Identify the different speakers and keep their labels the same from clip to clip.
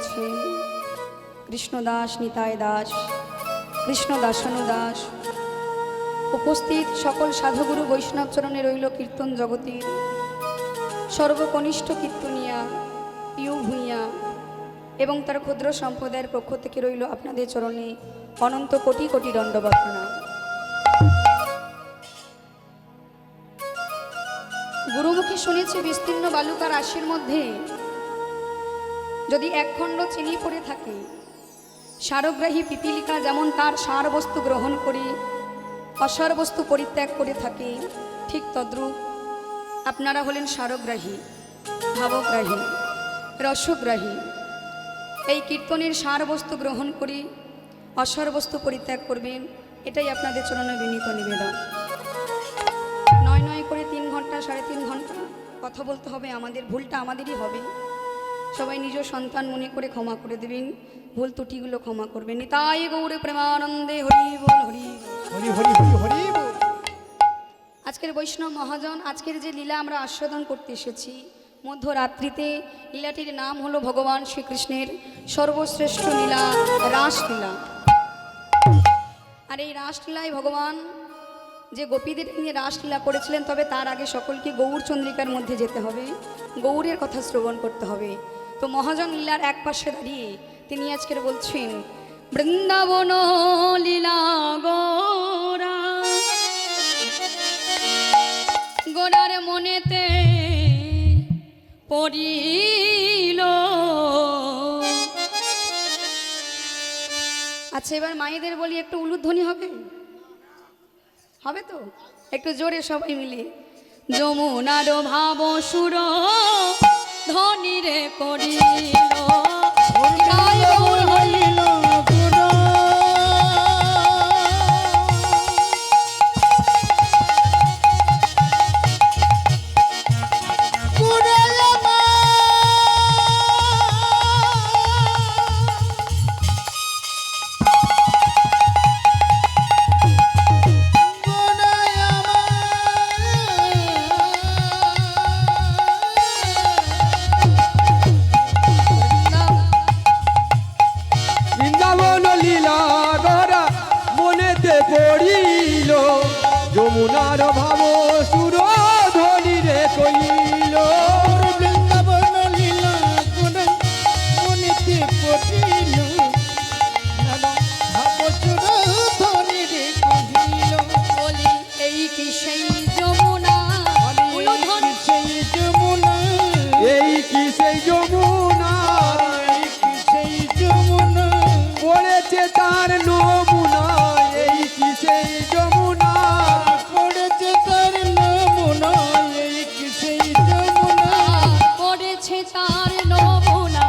Speaker 1: করেছেন কৃষ্ণদাস নিতাই দাস, কৃষ্ণ দাসানুদাস, উপস্থিত সকল সাধুগুরু বৈষ্ণব চরণে রইল কীর্তন জগতের সর্বকনিষ্ঠ কীর্তনিয়া পিউ ভূঁইয়া এবং তার ক্ষুদ্র সম্প্রদায়ের পক্ষ থেকে রইল আপনাদের চরণে অনন্ত কোটি কোটি দণ্ডবত প্রণাম। গুরুমুখী শুনেছি বিস্তীর্ণ বালুকার রাশির মধ্যে যদি একখণ্ড চিনি পড়ে থাকে, সারগ্রাহী পিপীলিকা যেমন তার সার বস্তু গ্রহণ করে অসার বস্তু পরিত্যাগ করে থাকে, ঠিক তদ্রূপ আপনারা হলেন সারগ্রাহী, ভাবগ্রাহী, রসগ্রাহী। এই কীর্তনের সার বস্তু গ্রহণ করে অসার বস্তু পরিত্যাগ করবেন, এটাই আপনাদের চরণে বিনীত নিবেদন। নয় নয় করে 3 ঘন্টা 3.5 ঘন্টা কথা বলতে হবে, আমাদের ভুলটা আমাদেরই হবে। সবাই নিজ সন্তান মনে করে ক্ষমা করে দেবেন, ভুল ত্রুটিগুলো ক্ষমা করবেন। নিতাই গৌরে প্রেমানন্দে হরি বল, হরি হরি হরি হরি হরি বল। আজকের বৈষ্ণব মহাজন, আজকের যে লীলা আমরা আস্বাদন করতে এসেছি মধ্যরাত্রিতে, লীলাটির নাম হলো ভগবান শ্রীকৃষ্ণের সর্বশ্রেষ্ঠ লীলা রাসলীলা। আর এই রাসলীলায় ভগবান যে গোপীদের নিয়ে রাসলীলা করেছিলেন, তবে তার আগে সকলকে গৌর চন্দ্রিকার মধ্যে যেতে হবে, গৌরের কথা শ্রবণ করতে হবে। তো মহাজন লীলার এক পাশে দাঁড়িয়ে তিনি আজকের বলছেন, বৃন্দাবন লীলা গোরা গোরার মনেতে পড়িল। আচ্ছা, এবার মায়েদের বলি, একটু উলুধ্বনি হবে? হবে তো? একটু জোরে সবাই মিলে। যমুনার ভাব সুর ধনী রে করিল,
Speaker 2: যমুনার ভাব সুর ধনী রে কইল, বৃন্দাবন লীলা গোরা মনেতে পড়িল, ভাব সুর ধনী রে কইল।
Speaker 1: বলি এই কি সেই যমুনা,
Speaker 2: সেই যমুনা, এই কি সেই যমুনা, এই কি সেই যমুনা, পড়েছে তার নমুনা, এই কি সেই যমুনা, পড়েছে তার নমুনা, এই কি সেই যমুনা,
Speaker 1: পড়েছে তার নমুনা,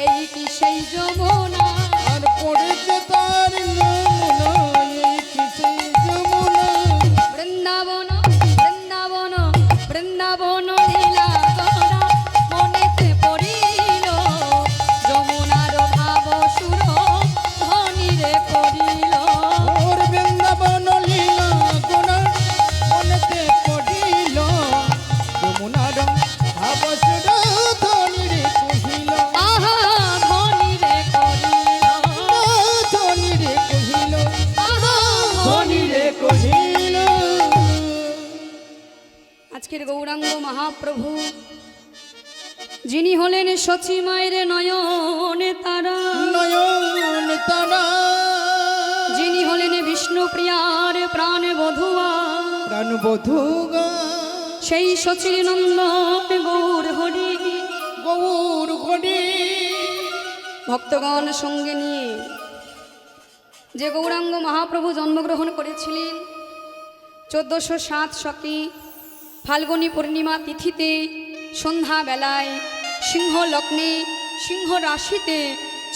Speaker 1: এই কি সেই যমুনা,
Speaker 2: আর পড়েছে তার নমুনা, এই কি সেই যমুনা।
Speaker 1: বৃন্দাবন বৃন্দাবন বৃন্দাবন লীলা গোরা মনেতে পড়িল, যমুনার ভাব সুর ধনী রে করিল।
Speaker 2: ওর বৃন্দাবন লীলা গোরা মনেতে পড়িল, যমুনার ভাব সুর ধনী রে কহিল,
Speaker 1: আহা ধনী রে করিল,
Speaker 2: ধনী রে কহিল,
Speaker 1: আহা
Speaker 2: ধনী রে কহিল।
Speaker 1: আজকের গৌরাঙ্গ মহাপ্রভু যিনি হলেন সচী মায়ের নয়নে তারা,
Speaker 2: নয়ন তারা,
Speaker 1: যিনি হলেন বিষ্ণু প্রিয়ার প্রাণ বধুয়া,
Speaker 2: প্রাণ বধূগা,
Speaker 1: সেই সচির নন্দন গৌর হরি,
Speaker 2: গৌর হরি,
Speaker 1: ভক্তগণ সঙ্গে নিয়ে যে গৌরাঙ্গ মহাপ্রভু জন্মগ্রহণ করেছিলেন 1407 শকে ফাল্গুনী পূর্ণিমা তিথিতে সন্ধ্যাবেলায় সিংহ লগ্নে সিংহ রাশিতে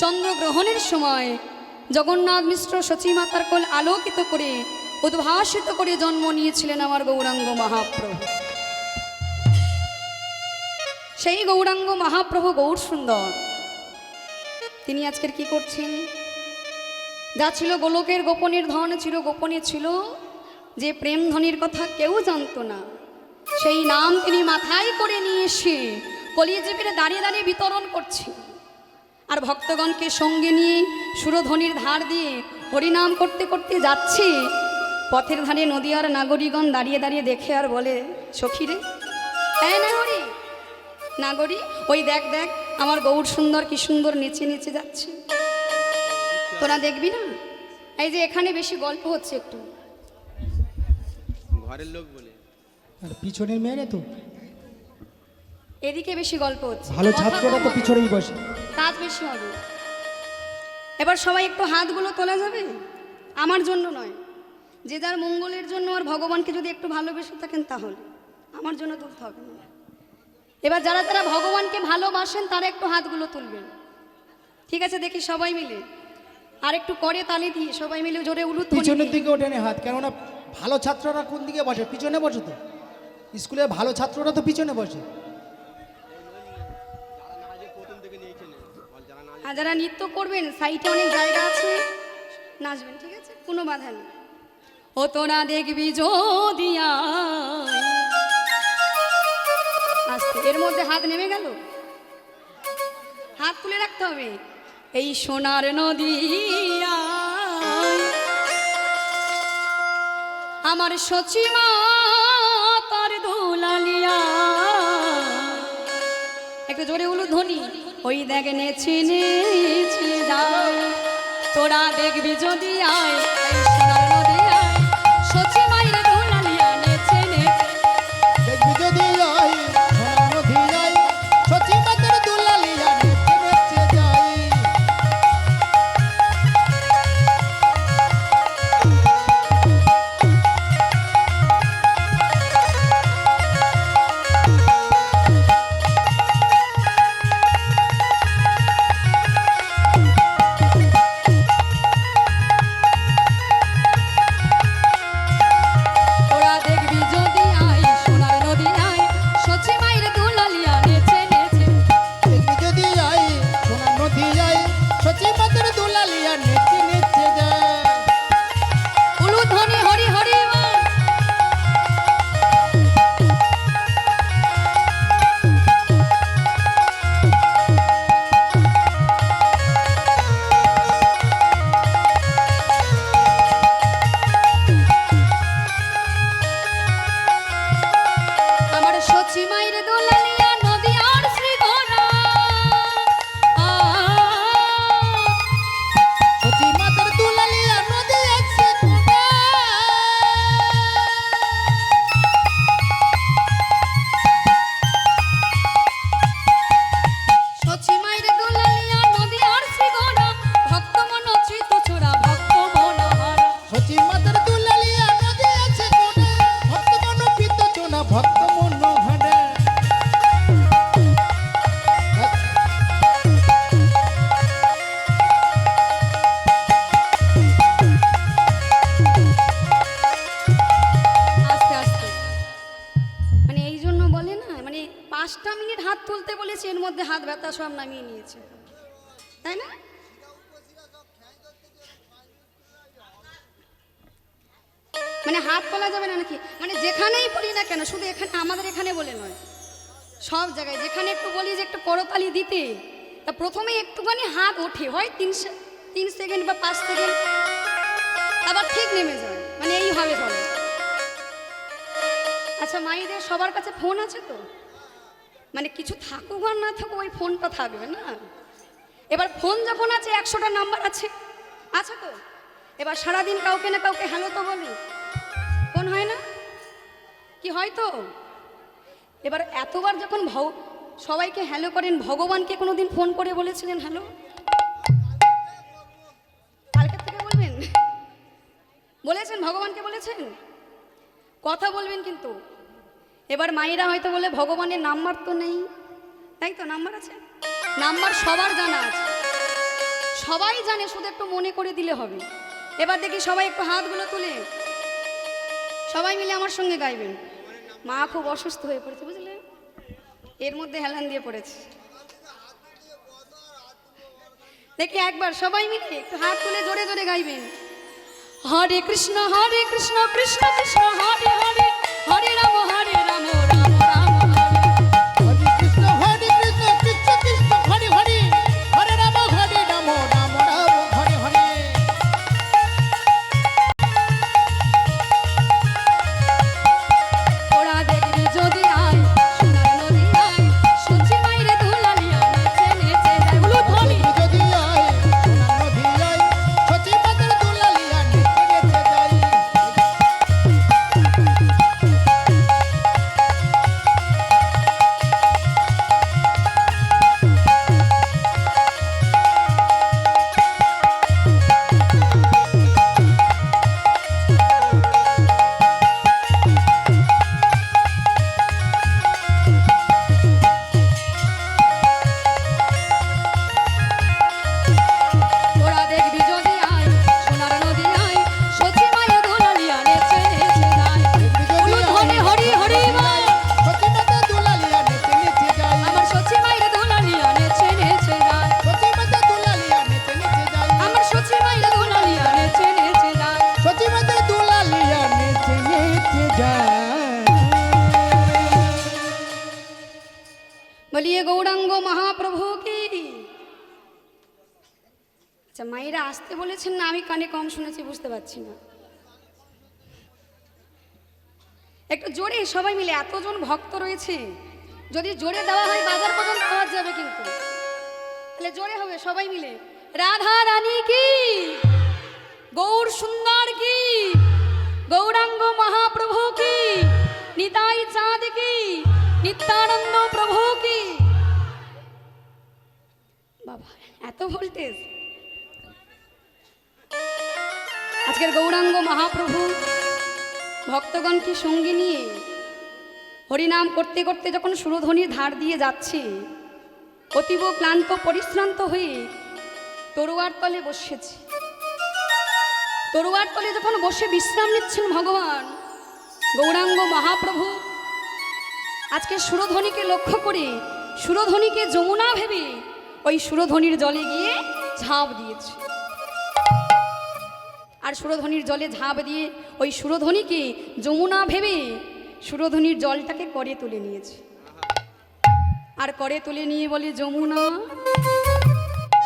Speaker 1: চন্দ্রগ্রহণের সময় জগন্নাথ মিশ্র সচীমাতার কোল আলোকিত করে উদ্ভাসিত করে জন্ম নিয়েছিলেন আমার গৌরাঙ্গ মহাপ্রভু। সেই গৌরাঙ্গ মহাপ্রভু গৌর সুন্দর তিনি আজকের কি করছেন? যা ছিল গোলকের গোপনের ধন ছিল গোপনে ছিল, যে প্রেম ধনির কথা কেউ জানতো না, সেই নাম তিনি মাথায় করে নিয়ে এসে কলিযুগের দাঁড়িয়ে দাঁড়িয়ে বিতরণ করছে। আর ভক্তগণকে সঙ্গে নিয়ে সুরধ্বনির ধার দিয়ে হরিনাম করতে করতে যাচ্ছি। পথের ধারে নদীয়ার নাগরিকগণ দাঁড়িয়ে দাঁড়িয়ে দেখে আর বলে, সখী রে, এই নাগরী, নাগরী, ওই দেখ দেখ আমার গৌর সুন্দর কি সুন্দর নেচে নেচে যাচ্ছে, তোরা দেখবি না? এই যে এখানে বেশি গল্প হচ্ছে একটু,
Speaker 3: ঘরের লোক বলে।
Speaker 2: আর পিছনের মেয়ে তো
Speaker 1: এদিকে বেশি গল্প হচ্ছে,
Speaker 2: ভালো
Speaker 1: কথা
Speaker 2: ছাত্রটা তো
Speaker 1: কম,
Speaker 2: পিছনেই বসে।
Speaker 1: কাজ বেশি হবে। এবার সবাই একটু হাতগুলো তোলা যাবে, আমার জন্য নয়, যে যার মঙ্গলের জন্য আর ভগবানকে যদি একটু ভালোবেসে থাকেন তাহলে, আমার জন্য তুলতে হবে না। এবার যারা যারা ভগবানকে ভালোবাসেন তারা একটু হাতগুলো তুলবেন, ঠিক আছে? দেখি সবাই মিলে আর একটু করে তালি দিয়ে সবাই মিলে জোরে উলুধ্বনি
Speaker 2: পিছনের
Speaker 1: দিয়ে।
Speaker 2: দিকে ওঠেনি হাত, কেননা ভালো ছাত্ররা কোন দিকে বসে? পিছনে বসে তো, স্কুলে ভালো ছাত্ররা তো পিছনে বসে।
Speaker 3: প্রথম থেকে নিয়েছে না, যারা না
Speaker 1: আর যারা নৃত্য করবেন সাইডে অনেক জায়গা আছে, নাচবেন, ঠিক আছে? কোনো বাধা নেই। ও তোরা দেখবি যদি আয়। আস্তে, এর মধ্যে হাত নেমে গেল, হাত তুলে রাখতে হবে। এই সোনার নদী আয়, আমার সচিমা তার দোলালিয়া, একটু জোরে উলুধ্বনি। ওই দেখ নেচে নেচে যায়, তোরা দেখবি যদি আয়, এই সোনার নদী আয়, সচিমাইরে দোলালিয়া নেচে নেচে।
Speaker 2: দেখবি যদি আই সোনার নদী আই, সচি মাতার দুলালিয়া নেচে নেচে যাই।
Speaker 1: তোরা দেখবি যদি আয়, সোনার নদী আয়, সচিমাইরে দোলালিয়া নেচে নেচে।
Speaker 2: দেখবি যদি আই সোনার নদী আই, সচি মাতার দুলালিয়া নেচে নেচে যাই।
Speaker 1: উলুধ্বনি হরি হরি বল। আমার সচিমাইরে দোলালিয়া নদী আর শ্রীগোরা,
Speaker 2: সচি মাতার দুলালিয়া নদী আছে কোনা।
Speaker 1: সচিমাইরে দোলালিয়া নদী আর শ্রীগোরা, ভক্ত মন চিত চোরা ভক্ত মনোহরা।
Speaker 2: সচি মাতার দুলালিয়া নদী আছে কোনা, ভক্ত মন পিত চোনা ভক্ত মন ঘাড়ে।
Speaker 1: আস্তে আস্তে, মানে এই জন্য বলে না, মানে 5টা মিনিট হাত তুলতে বলেছে, এর মধ্যে হাত ব্যথা সব নামিয়ে নিয়েছে, তাই না? মানে হাত তোলা যাবে না নাকি? মানে যেখানেই বলি না কেন, শুধু এখানে, আমাদের এখানে বলে নয়, সব জায়গায় যেখানে একটু বলি যে একটু করতালি দিতে, তা প্রথমে একটুখানি হাত ওঠে, হয় 3 সেকেন্ড বা 5 সেকেন্ড, আবার ঠিক নেমে যায়, মানে এইভাবে চলে। আচ্ছা, মায়েদের সবার কাছে ফোন আছে তো? মানে কিছু থাকুক আর না থাকুক, ওই ফোনটা থাকবে না? এবার ফোন যখন আছে, 100টা নাম্বার আছে, আছে তো? এবার সারাদিন কাউকে না কাউকে হ্যালো তো বলে, ফোন হয় না কি? হয় তো। এবার এতবার যখন সবাইকে হ্যালো করেন, ভগবানকে কোনোদিন ফোন করে বলেছিলেন হ্যালো? কালকে থেকে বলবেন, বলেছেন? ভগবানকে বলেছেন? কথা বলবেন কিন্তু। এবার মায়েরা হয়তো বলে ভগবানের নাম্বার তো নেই, তাই তো? নাম্বার আছে, নাম্বার সবার জানা আছে, সবাই জানে, শুধু একটু মনে করে দিলে হবে। এবার দেখি সবাই একটু হাতগুলো তুলে সবাই মিলে আমার সঙ্গে গাইবেন। মা খুব অসুস্থ হয়ে পড়েছে, বুঝলে, এর মধ্যে হেলান দিয়ে পড়েছে। দেখি একবার সবাই মিলে একটু হাত তুলে জোরে জোরে গাইবেন। হরে কৃষ্ণ কৃষ্ণ কৃষ্ণ হরে হরে, হরে রাম রাম রাম রাম হরে।
Speaker 2: হরে কৃষ্ণ কৃষ্ণ কৃষ্ণ কৃষ্ণ হরে হরে, হরে রাম
Speaker 1: আচ্ছা, মায়েরা আসতে বলেছেন না আমি কানে কম শুনেছি বুঝতে পারছি না। একটু জোরে সবাই মিলে, এতজন ভক্ত রয়েছে, যদি জোরে দেওয়া হয় বাজার পর্যন্ত আওয়াজ যাবে, কিন্তু তাহলে জোরে হবে সবাই মিলে। রাধা রানী কি, গৌর সুন্দর কি, গৌরাঙ্গ মহাপ্রভু কি, নিতাই চাঁদ কি, নিত্যানন্দ প্রভু কি। বাবা এত ভোল্টেজ! আজকের গৌরাঙ্গ মহাপ্রভু ভক্তগণকে সঙ্গে নিয়ে হরিনাম করতে করতে যখন সুরধ্বনির ধার দিয়ে যাচ্ছে, অতীব ক্লান্ত পরিশ্রান্ত হয়ে তরুয়ার তলে বসেছে। তরুয়ার তলে যখন বসে বিশ্রাম নিচ্ছেন ভগবান গৌরাঙ্গ মহাপ্রভু, আজকে সুরধ্বনিকে লক্ষ্য করে সুরধ্বনিকে যমুনা ভেবে ওই সুরধ্বনির জলে গিয়ে ঝাঁপ দিয়েছে। আর সুরধ্বনির জলে ঝাঁপ দিয়ে ওই সুরধ্বনিকে যমুনা ভেবে সুরধ্বনির জলটাকে করে তুলে নিয়েছে। আর করে তুলে নিয়ে বলে, যমুনা,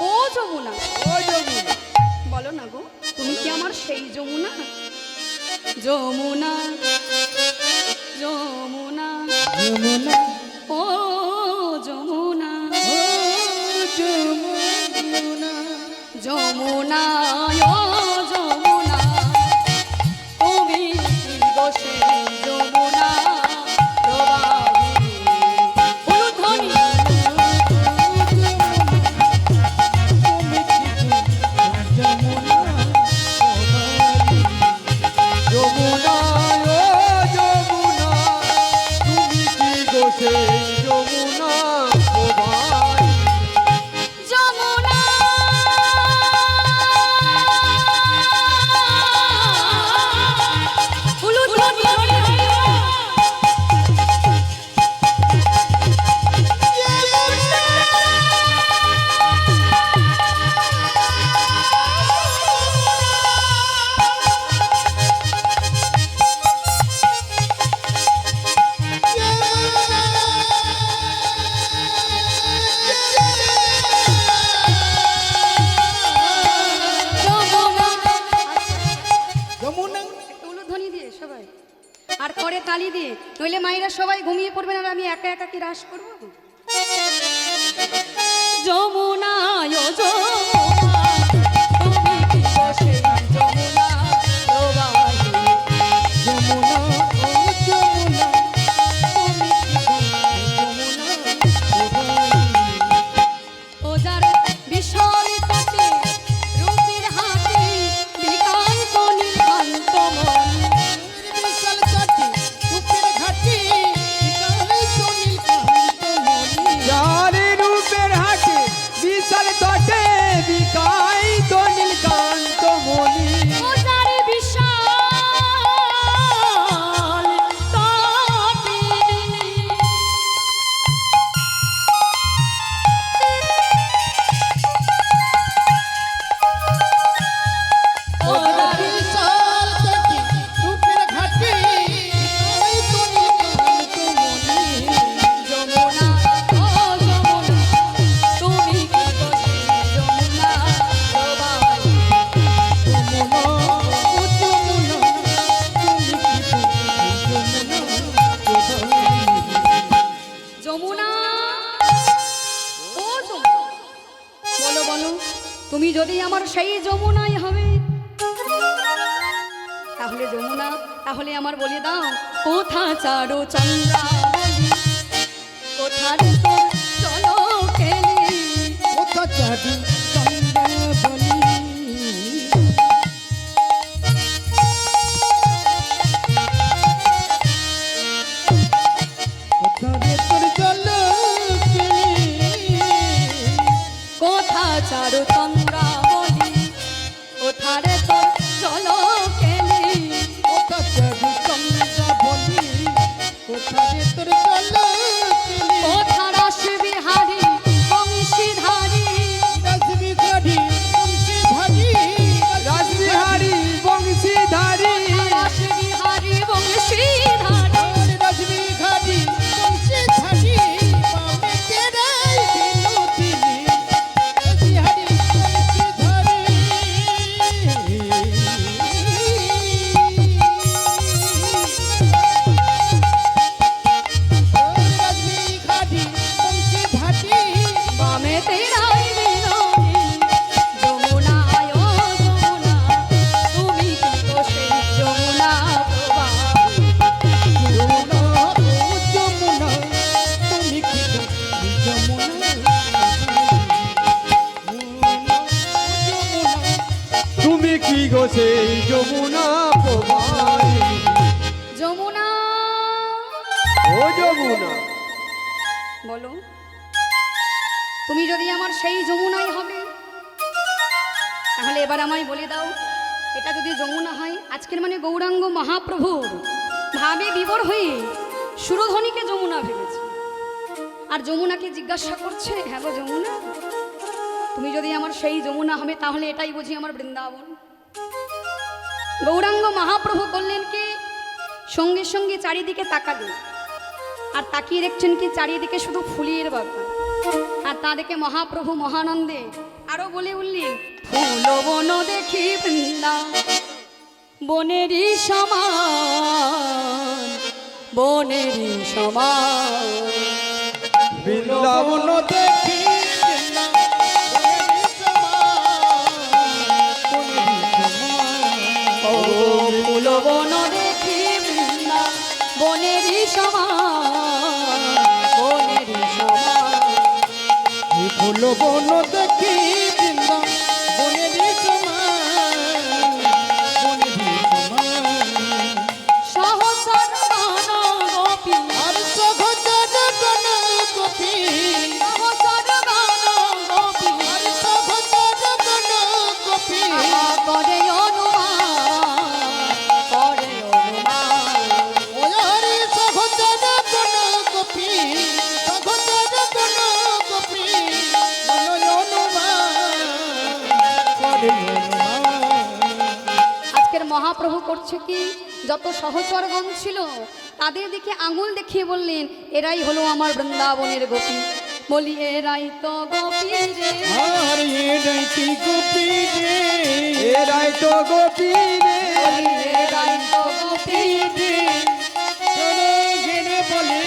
Speaker 1: ও যমুনা,
Speaker 2: ও যমুনা,
Speaker 1: বলো না গো, তুমি কি আমার সেই যমুনা? যমুনা, যমুনা,
Speaker 2: যমুনা,
Speaker 1: ও যমুনা,
Speaker 2: ও যমুনা,
Speaker 1: যমুনা, ও যমুনা, তুমি কি গো সেই যমুনা প্রবাহিনী? উলুধ্বনি।
Speaker 2: যমুনা, ও যমুনা, তুমি কি গো সেই যমুনা প্রবাহিনী?
Speaker 1: যমুনা, উলুধ্বনি।
Speaker 2: যমুনা,
Speaker 1: একটু উলুধ্বনি দিয়ে সবাই, আর করে তালি দিয়ে, নইলে মায়েরা সবাই ঘুমিয়ে পড়বেন আর আমি একা একা কি রাস করবো। যমুনা, ও যমুনা, তুমি কি গো সেই যমুনা প্রবাহিনী?
Speaker 2: যমুনা, ও যমুনা, তুমি কি গো সেই যমুনা প্রবাহিনী?
Speaker 1: ও যার বিশাল তটে রূপের হাটে বিকান্ত নীলকান্ত মন,
Speaker 2: বিশাল তটে রূপের ঘাটে বিকালে তো নীলকান্ত মণি।
Speaker 4: যার রূপের হাটে বিশাল তটে বিকাই তো নীলকান্ত মণি।
Speaker 1: ও যার বিশাল তটে ও যার
Speaker 2: বিশাল তটে রূপের ঘাটে বিকালে তো নীলকান্ত মণি।
Speaker 1: যমুনা, ও যমুনা, তুমি কি গো সেই যমুনা প্রবাহিনী?
Speaker 2: যমুনা, ও যমুনা, তুমি কি গো সেই যমুনা প্রবাহিনী?
Speaker 1: যমুনা, ও যমুনা, বলো বলো, তুমি যদি আমার সেই যমুনাই হবে, তাহলে যমুনা, তাহলে আমার বলে দাও, কোথা চারো চন্দ্রাবলী, কোথার তোর চলো কেলি?
Speaker 2: কোথা চাঁদি চন্দ্রাবলী, কোথা রে তোর জলকেলি?
Speaker 1: কোথা চারো চন্দ্রাবলী, কোথারে তোর চলো কেলি?
Speaker 2: কোথা চাঁদি চন্দ্রাবলী, কোথা রে তোর জলকেলি?
Speaker 1: কোথা রাস বিহারী বংশীধারী,
Speaker 2: রাজবিহারী বংশীধারী,
Speaker 4: রাসবিহারী বংশীধারী।
Speaker 1: রাস বিহারী বংশীধারী,
Speaker 2: রাজবিহারী বংশীধারী, পাবে কেরাই বিনোদিনী। রাজবিহারী বংশীধারী,
Speaker 4: দেখি গো সেই যমুনা প্রবাহিনী।
Speaker 1: যমুনা
Speaker 4: ও যমুনা,
Speaker 1: বলো, তুমি যদি আমার সেই যমুনাই হবে, তাহলে এবার আমায় বলে দাও, এটা যদি যমুনা হয়, আজকের মানে গৌরাঙ্গ মহাপ্রভুর ভাবে বিভোর হয়ে সুরধ্বনিকে যমুনা ভেবেছে, আর যমুনাকে জিজ্ঞাসা করছে, হ্যাঁ গো যমুনা, তুমি যদি আমার সেই যমুনা হবে, তাহলে এটাই বুঝি আমার বৃন্দাবন। গৌরাঙ্গ মহাপ্রভু করলেন কি, সঙ্গে সঙ্গে চারিদিকে তাকালেন, আর তাকিয়ে দেখছেন কি চারিদিকে শুধু ফুলের বাগান, আর তা দেখে মহাপ্রভু মহানন্দে আরো বলে উঠলেন, ফুল বন দেখি বৃন্দা বনেরই সমান, বনেরই সমান।
Speaker 4: বৃন্দাবন
Speaker 2: দেখি বৃন্দাবনের সমান,
Speaker 1: ও ফুল বন দেখি বৃন্দা বনেরই সমান, বনেরই সমান।
Speaker 2: ফুল বন দেখি বৃন্দাবনের সমান, বনেরই সমান।
Speaker 1: সহচর গণ গোপী,
Speaker 2: আর সহচর গণ গোপী,
Speaker 1: সহচর গণ গোপী,
Speaker 2: আর সহচর গণ গোপী,
Speaker 1: করে অনুমান, করে অনুমান।
Speaker 2: ওরে সহচর গণ গোপী, সহচর গণ গোপী,
Speaker 1: আজকের মহাপ্রভু করছে কি, যত সহচরগণ ছিল তাদের দিকে আঙুল দেখিয়ে বললেন, এরাই হলো আমার বৃন্দাবনের গোপী। বলি এরাই তো গোপী রে,
Speaker 2: আর এরাই কি গোপী রে,
Speaker 4: এরাই তো গোপী রে,
Speaker 1: বলি এরাই তো গোপী রে।
Speaker 2: চলে গেলে বলে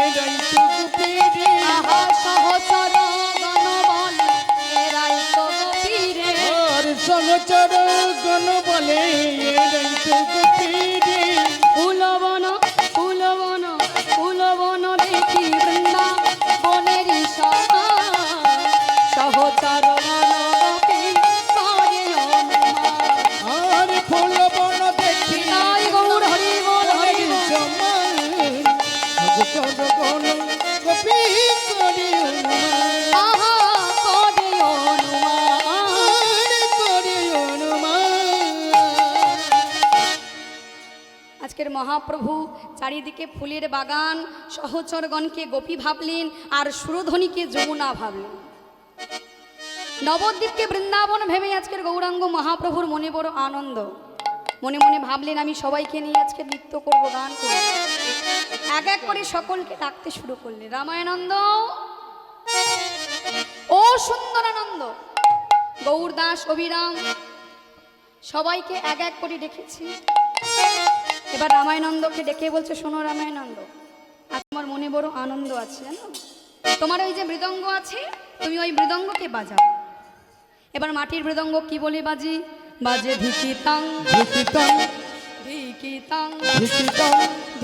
Speaker 2: এরাই তো গোপী রে,
Speaker 1: আহা সহচর গণ বলে এরাই তো গোপী রে।
Speaker 2: আর সহচর গণ বলে এরাই তো গোপী রে।
Speaker 1: ফুলবন ফুলবন ফুলবন দেখি বৃন্দা বনেরই সমান, সহচর গণ গোপী করে অনুমান।
Speaker 2: আর ফুল বন দেখি
Speaker 1: তাই গৌর হরি বল হরি বল।
Speaker 2: সমান, সহচর গণ গোপী করে অনুমান,
Speaker 1: আহা করে অনুমান।
Speaker 2: আর করে অনুমান।
Speaker 1: আজকের মহাপ্রভু চারিদিকে ফুলের বাগান, সহচরগণকে গোপী ভাবলেন, আর সুরধ্বনিকে যমুনা ভাবলেন। নবদ্বীপকে বৃন্দাবন ভেবে আজকের গৌরাঙ্গ মহাপ্রভুর মনে বড় আনন্দ। মনে মনে ভাবলেন, আমি সবাইকে নিয়ে আজকে নৃত্য করব, গান করব। এক এক করে সকলকে ডাকতে শুরু করলেন, রামায়ণানন্দ, ও সুন্দরানন্দ, গৌরদাস, অবিরাম, সবাইকে এক এক করে ডেকেছি। এবার রামায়ণানন্দকে ডেকে বলছে, শোনো রামায়ণানন্দ, আজ আমার মনে বড় আনন্দ আছে, জানো, তোমার ওই যে মৃদঙ্গ আছে, তুমি ওই মৃদঙ্গকে বাজাও। এবার মাটির মৃদঙ্গ কি বলে বাজি, বাজে ধিকিতাং
Speaker 2: ধিকিতাং
Speaker 1: ধিকিতাং
Speaker 2: ধিকিতাং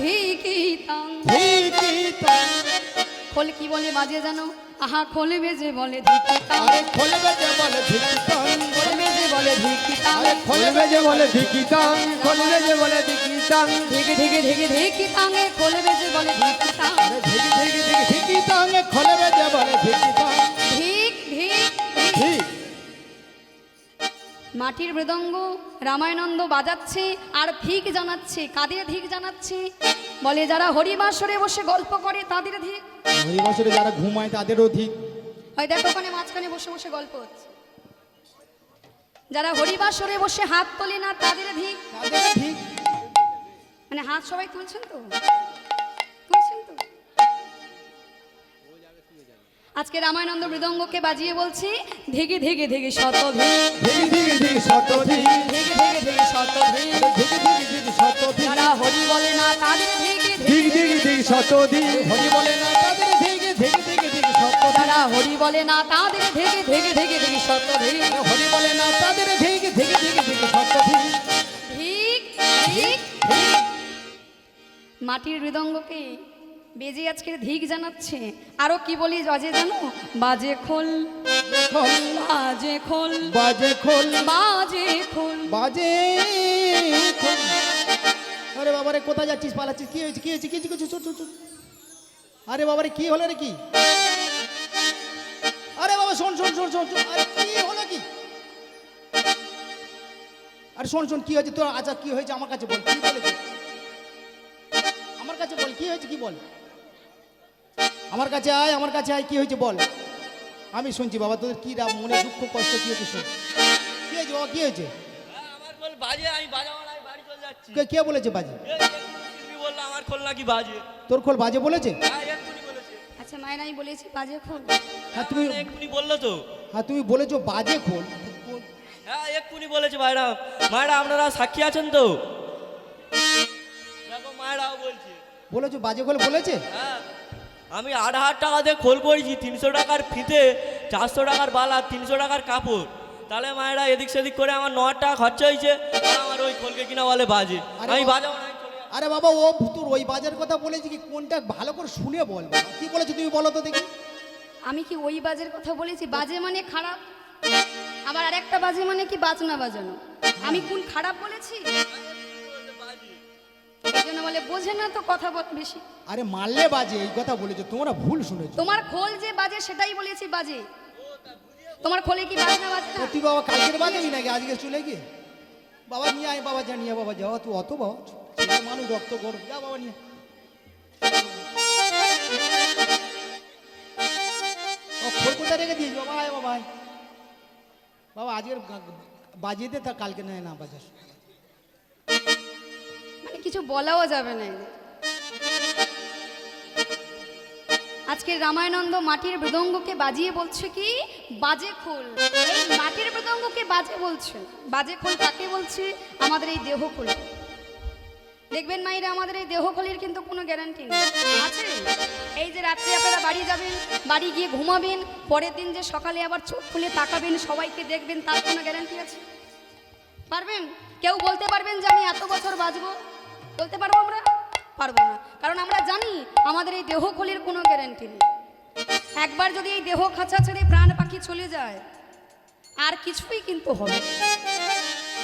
Speaker 1: ধিকিতাং।
Speaker 2: ধিকিতাং।
Speaker 1: খোল কি বলে বাজে জানো, আহা খোল বেজে বলে ধিকিতাং,
Speaker 2: আরে খোলে বেজে বলে ধিকিতাং,
Speaker 1: খোল বেজে বলে ধিকিতাং,
Speaker 2: আরে খোলে
Speaker 4: খোলবে যে বলে দিকিতাং, খোলবে যে বলে দিকিতাং,
Speaker 1: ধিকি ধিকি ধিকি ধিকিতাং, খোল বেজে বলে ধিকিতাং।
Speaker 2: আরে ধিকি ধিকি ধিকি ধিকিতাং, খোলে বেজে বলে ধিকিতাং।
Speaker 1: ধিক ধিক ধিক।
Speaker 2: ধিক।
Speaker 1: মাটির মৃদঙ্গ রামায়ণানন্দ বাজাচ্ছে আর ধিক জানাচ্ছে। কাদের ধিক জানাচ্ছে, বলে যারা হরিবাসরে বসে গল্প করে তাদের ধিক।
Speaker 2: হরিবাসরে যারা ঘুমায় তাদেরও ধিক।
Speaker 1: ওই দেখো ওখানে মাঝখানে বসে বসে গল্প হচ্ছে। যারা হরিবাসরে বসে হাত তোলে না তাদের ধিক।
Speaker 2: তাদেরও ধিক।
Speaker 1: মানে হাত সবাই তুলছেন তো, তুলছেন তো। আজকে রামায়ণানন্দ মৃদঙ্গকে বাজিয়ে বলছি, ধিগে ধিগে ধিগে শত ধিক,
Speaker 2: ধিকি ধিকি ধিকি শত ধিক।
Speaker 1: ধিগে ধিগে ধিগে শত ধিক।
Speaker 2: আরে ধিকি ধিকি ধিকি শত ধিক।
Speaker 1: যারা হরি বলে না তাদের ধিগে
Speaker 4: দিক দিক দিক শতদিক,
Speaker 2: হরি বলে না তাদের ধিকি ধিকি ধিকি ধিকি শত ধিক।
Speaker 1: যারা হরি বলে না তাদের ধিগে ধিগে ধিগে ধিগে শত ধিক।
Speaker 2: হরি বলে না তাদের ধিকি ধিকি ধিকি ধিকি শত ধিক।
Speaker 1: ধিক ধিক। মাটির মৃদঙ্গকে বেজে আজকের ধিক জানাচ্ছে। আরো কি বলি বাজে জানো? বাজে খোল
Speaker 2: খোল
Speaker 1: বাজে খোল
Speaker 2: বাজে খোল
Speaker 1: বাজে খোল।
Speaker 2: বাজে খোল। আরে বাবারে কোথায় যাচ্ছিস, পালাচ্ছিস? কি হয়েছে, কি হয়েছে, কি হয়েছে? চুপ, চুপ, চুপ। আরে বাবারে কি হলো রে? কি? আরে বাবা শোন শোন শোন শোন শোন। আরে কি হলো কি? আরে শোন শোন, কি হয়েছে তোর? আচ্ছা কি হয়েছে আমার কাছে বল, কি বলেছে? আমার কাছে বল কি হয়েছে, কি বল? আমার কাছে আয়, আমার কাছে আয়, কি হয়েছে বল? আমি শুনছি বাবা, তোদের কি মনে দুঃখ কষ্ট কি হয়েছে শোন। কি হয়েছে বাবা, কি হয়েছে?
Speaker 3: আমার বল বাজে, আমি বাজাবো না, আমি বাড়ি চলে যাচ্ছি।
Speaker 2: কে বলেছে বাজে?
Speaker 3: তুমি বললো আমার খোল নাকি বাজে।
Speaker 2: তোর খোল বাজে বলেছে?
Speaker 3: হ্যাঁ এক্ষুনি বলেছে।
Speaker 1: আচ্ছা মায়ের আমি বলেছি বাজে খোল।
Speaker 2: হ্যাঁ তুমি,
Speaker 3: এক্ষুনি বললো তো।
Speaker 2: হ্যাঁ তুমি বলেছো বাজে খোল।
Speaker 3: হ্যাঁ এক্ষুনি বলেছে মায়েরা। মায়েরা আপনারা সাক্ষী আছেন তো? দেখো মায়েরাও বলছে।
Speaker 2: বলেছো বাজে খোল বলেছে?
Speaker 3: হ্যাঁ আমি 8,000 টাকা দিয়ে খোল করেছি, 300 টাকার ফিতে, 400 টাকার বালা, 300 টাকার কাপড়। তাহলে মায়েরা এদিক সেদিক করে আমার 9 টাকা খরচা হয়েছে, আর আমার ওই খোলকে কিনা বলে বাজে।
Speaker 2: আরে
Speaker 3: আমি
Speaker 2: বাবা।
Speaker 3: বাজাবো না, আমি চলে যাবো।
Speaker 2: আরে বাবা ও তোর ওই বাজার কথা বলেছি কি, কোনটা ভালো করে শুনে বল বাবা। কি বলেছো তুমি বলো তো দেখি।
Speaker 1: আমি কি ওই বাজের কথা বলেছি? বাজে মানে খারাপ, আবার আরেকটা বাজে মানে কি বাজনা বাজানো। আমি কোন খারাপ বলেছি? এই জন্য বলে বোঝে না তো কথা বল বেশি।
Speaker 2: আরে মারলে বাজে এই কথা বলেছো, তোমরা ভুল শুনেছো।
Speaker 1: তোমার খোল যে বাজে সেটাই বলেছি বাজে। তোমার খোলে কি বাজনা বাজে না?
Speaker 2: তুই বাবা কালকের বাজাবি নাকি আজকে চলে গিয়ে? বাবা নিয়ে আয়, বাবা যা নিয়ে বাবা যাওয়া, তুই অত বাবা ছেলে মানুষ রক্ত গরম, যা বাবা নিয়ে। ও খোল কোথায় রেখে দিয়েছি বাবা? আয় বাবা আয়। বাবা আজকের বাজিয়ে দে, তা কালকে নেয় না বাজাস।
Speaker 1: মানে কিছু বলাও যাবে না। আজকে রামায়ণানন্দ মাটির মৃদঙ্গকে বাজিয়ে বলছে কি বাজে খোল। এই মাটির মৃদঙ্গকে বাজে বলছে। বাজে খোল কাকে বলছে? আমাদের এই দেহ খোল। দেখবেন মাইরা আমাদের এই দেহ খোলের কিন্তু কোনো গ্যারান্টি নেই আছে। এই যে রাত্রে আপনারা বাড়ি যাবেন, বাড়ি গিয়ে ঘুমাবেন, পরের দিন যে সকালে আবার চোখ খুলে তাকাবেন, সবাইকে দেখবেন, তার কোনো গ্যারান্টি আছে? পারবেন? কেউ বলতে পারবেন যে আমি এত বছর বাঁচবো? বলতে পারবো আমরা? পারবো না, কারণ আমরা জানি আমাদের এই দেহ খোলের কোনো গ্যারান্টি নেই। একবার যদি এই দেহ খাঁচা ছেড়ে প্রাণ পাখি চলে যায় আর কিছুই কিন্তু হবে।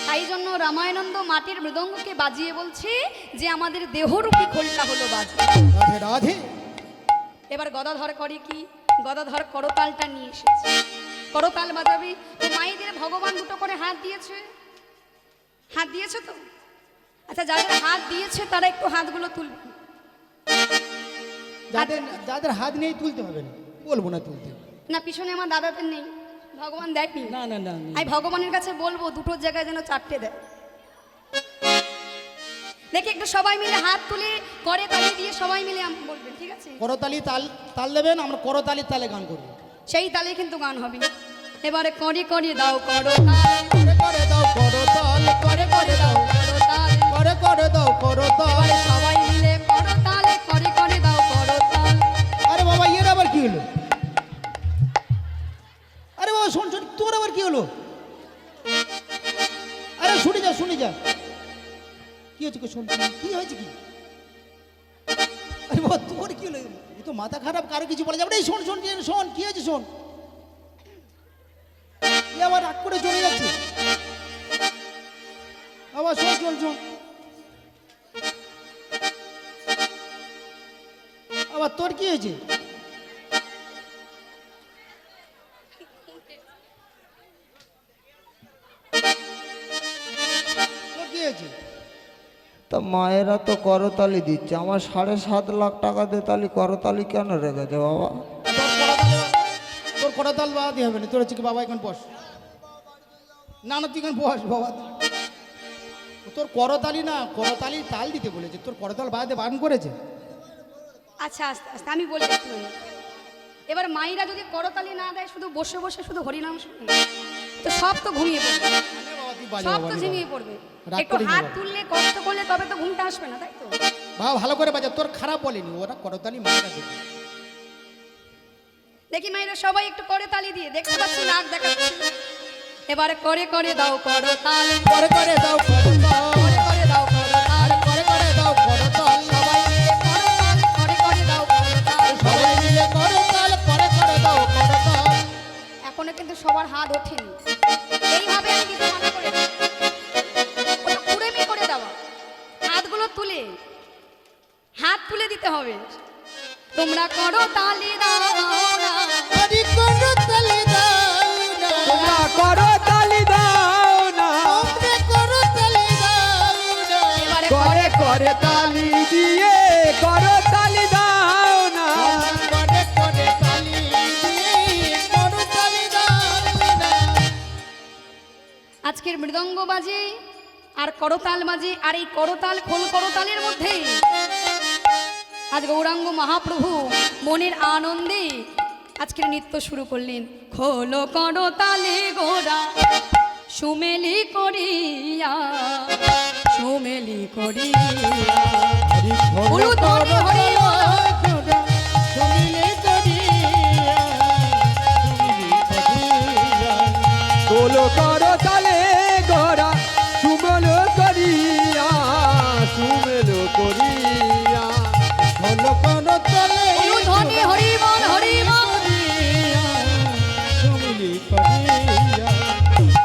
Speaker 1: তাই জন্য রামায়ণানন্দ মাটির মৃদঙ্গকে বাজিয়ে বলছে যে আমাদের দেহরূপী খোলটা হলো বাজে।
Speaker 2: রাধে রাধে।
Speaker 1: এবার গদাধর করে কি? গদাধর করতালটা নিয়ে এসেছে। করতাল বাজাবে তো মায়েদের ভগবান দুটো করে হাত দিয়েছে। হাত দিয়েছে তো? আচ্ছা যাদের হাত দিয়েছে তারা একটু হাতগুলো তুলবে।
Speaker 2: যাদের যাদের হাত নেই তুলতে হবে না, বলবো না তুলতে।
Speaker 1: না পিছনে আমার দাদাদের নেই, ভগবান দেয়নি।
Speaker 2: না না না
Speaker 1: আমি ভগবানের কাছে বলবো দুটোর জায়গায় যেন 4টে দেয়। দেখি একটু সবাই মিলে হাত তুলে করে তালি দিয়ে সবাই মিলে বলবেন, ঠিক আছে?
Speaker 2: করতালি তাল তাল দেবেন, আমরা করতালির তালে গান করবো।
Speaker 1: সেই তালে কিন্তু গান হবে। এবারে করে করে দাও করো
Speaker 2: করে করে দাও করতাল, করে করে দাও,
Speaker 1: করতাল।
Speaker 2: করে করে দাও করতাল।
Speaker 1: এবারে সবাই মিলে করো তালে, করে করে দাও করো তাল।
Speaker 2: আরে বাবা এর আবার কি হলো? আরে বাবা শোন শোন, তোর আবার কি হলো? আরে শুনে যা শুনে যা, কি হয়েছে? শোন কি হয়েছে কি? আরে বাবা তোর কি হলো? এ তো মাথা খারাপ, কারো কিছু বলা যাবে না। এই শোন শোন শোন, কি হয়েছে শোন। এ আবার রাগ করে চলে যাচ্ছে। আবার শোন শোন শোন, আবার তোর কি হয়েছে? তোর কি হয়েছে?
Speaker 4: তা মায়েরা তো করতালি দিচ্ছে, আমার 7.5 লাখ টাকা দিয়ে তালি করতালি কেন রেখেছে বাবা?
Speaker 2: তোর করতাল বাদি হবে না, তোর হচ্ছে কি বাবা এখন বস। না না তুই এখন বস বাবা। তোর করতালি না, করতালি তাল দিতে বলেছে, তোর করতাল বাদে বারণ করেছে।
Speaker 1: আচ্ছা আস্তে আস্তে আমি বলি একটু। এবার মাইরা যদি করতালি না দেয়, শুধু বসে বসে শুধু হরিনাম শুনে, তো সব তো ঘুমিয়ে পড়বে, সব তো ঝিমিয়ে পড়বে।
Speaker 2: রাগ
Speaker 1: একটু
Speaker 2: করিস না
Speaker 1: হাত
Speaker 2: বাবা।
Speaker 1: তুললে কষ্ট করলে তবে তো ঘুমটা আসবে না, তাই তো?
Speaker 2: বাবা ভালো করে বাজা, তোর খারাপ বলেনি, ওরা করতালি মায়েরা দেবে।
Speaker 1: দেখি মাইরা সবাই একটু করে তালি দিয়ে, দেখতে পাচ্ছি নাক দেখাচ্ছি। এবারে করে করে দাও করতাল,
Speaker 2: করে করে দাও করতাল,
Speaker 1: করে করে দাও করতাল,
Speaker 2: করে করে দাও করতাল।
Speaker 1: সবাই মিলে করতাল, করে করে দাও সবার হাত ওঠেনি, এইভাবে আমি দিতে মানা করে দিই। ওটা কুড়েমি করে দেওয়া, হাতগুলো তুলে, হাত তুলে দিতে হবে। তোমরা করো তালি দাও না,
Speaker 2: আরে করো তালি দাও না,
Speaker 5: তোমরা করো তালি দাও না,
Speaker 2: তোমরা করো তালি দাও না,
Speaker 1: এবারে
Speaker 5: করে করে তালি দিয়ে করো তালি দাও না।
Speaker 2: করে করে তালি দিয়ে করো তালি দাও না।
Speaker 1: আজকের মৃদঙ্গ বাজে আর করতাল বাজে, আর এই করতাল খোল করতালের মধ্যে আজ গৌরাঙ্গ মহাপ্রভু মনের আনন্দে আজকের নৃত্য শুরু করলেন। খোলো করতালে গোরা সুমেলি করিয়া, সুমেলি করিয়া, উলুধ্বনি হরি বল।
Speaker 5: তোলো করো তালে গোরা সুমল করিয়া, সুমেল করিয়া।
Speaker 1: উলুধ্বনি হরি বল, হরি বল।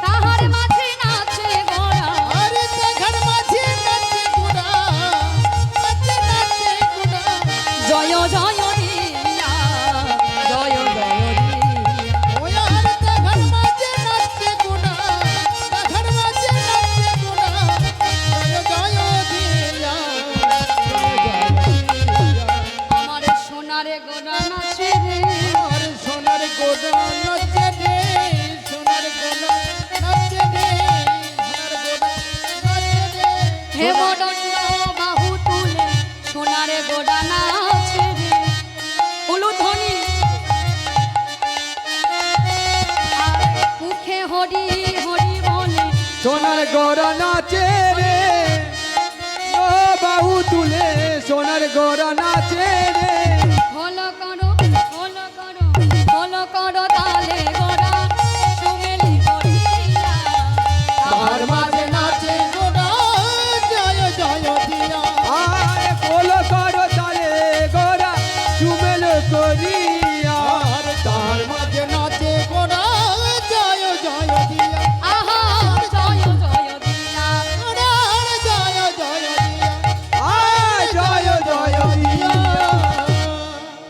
Speaker 1: তাহার মাঝে নাচে গোরা, জয় জয় দিয়া, জয় জয় দিয়া। আমার সোনারে গোরা নাচে রে,
Speaker 2: সোনার গোডা নাচে রে, সোনার গোডা নাচে রে, সোনার গোডা নাচে রে।
Speaker 1: হেমদণ্ড বাহু তুলে সোনারে গোড়া নাচে রে। উলুধ্বনি আর মুখে হরি হরি বলে,
Speaker 5: সোনার গড়া নাচে রে, ও বাহু তুলে সোনার গড়া নাচে রে।
Speaker 1: হলো করো, হলো করো, হলো করো তালে গোড়া সুমেলি করিয়া।
Speaker 2: তার মাঝে নাচে গোডা জয় জয় দিয়া।
Speaker 5: আয় কোলো করো তালে গড়া সুমেল করিয়া।
Speaker 2: আর তার মাঝে নাচে গোডা জয় জয় দিয়া।
Speaker 1: আহা জয় জয় দিয়া,
Speaker 2: গোডার জয় জয় দিয়া।
Speaker 5: আয় জয় জয় দিয়া।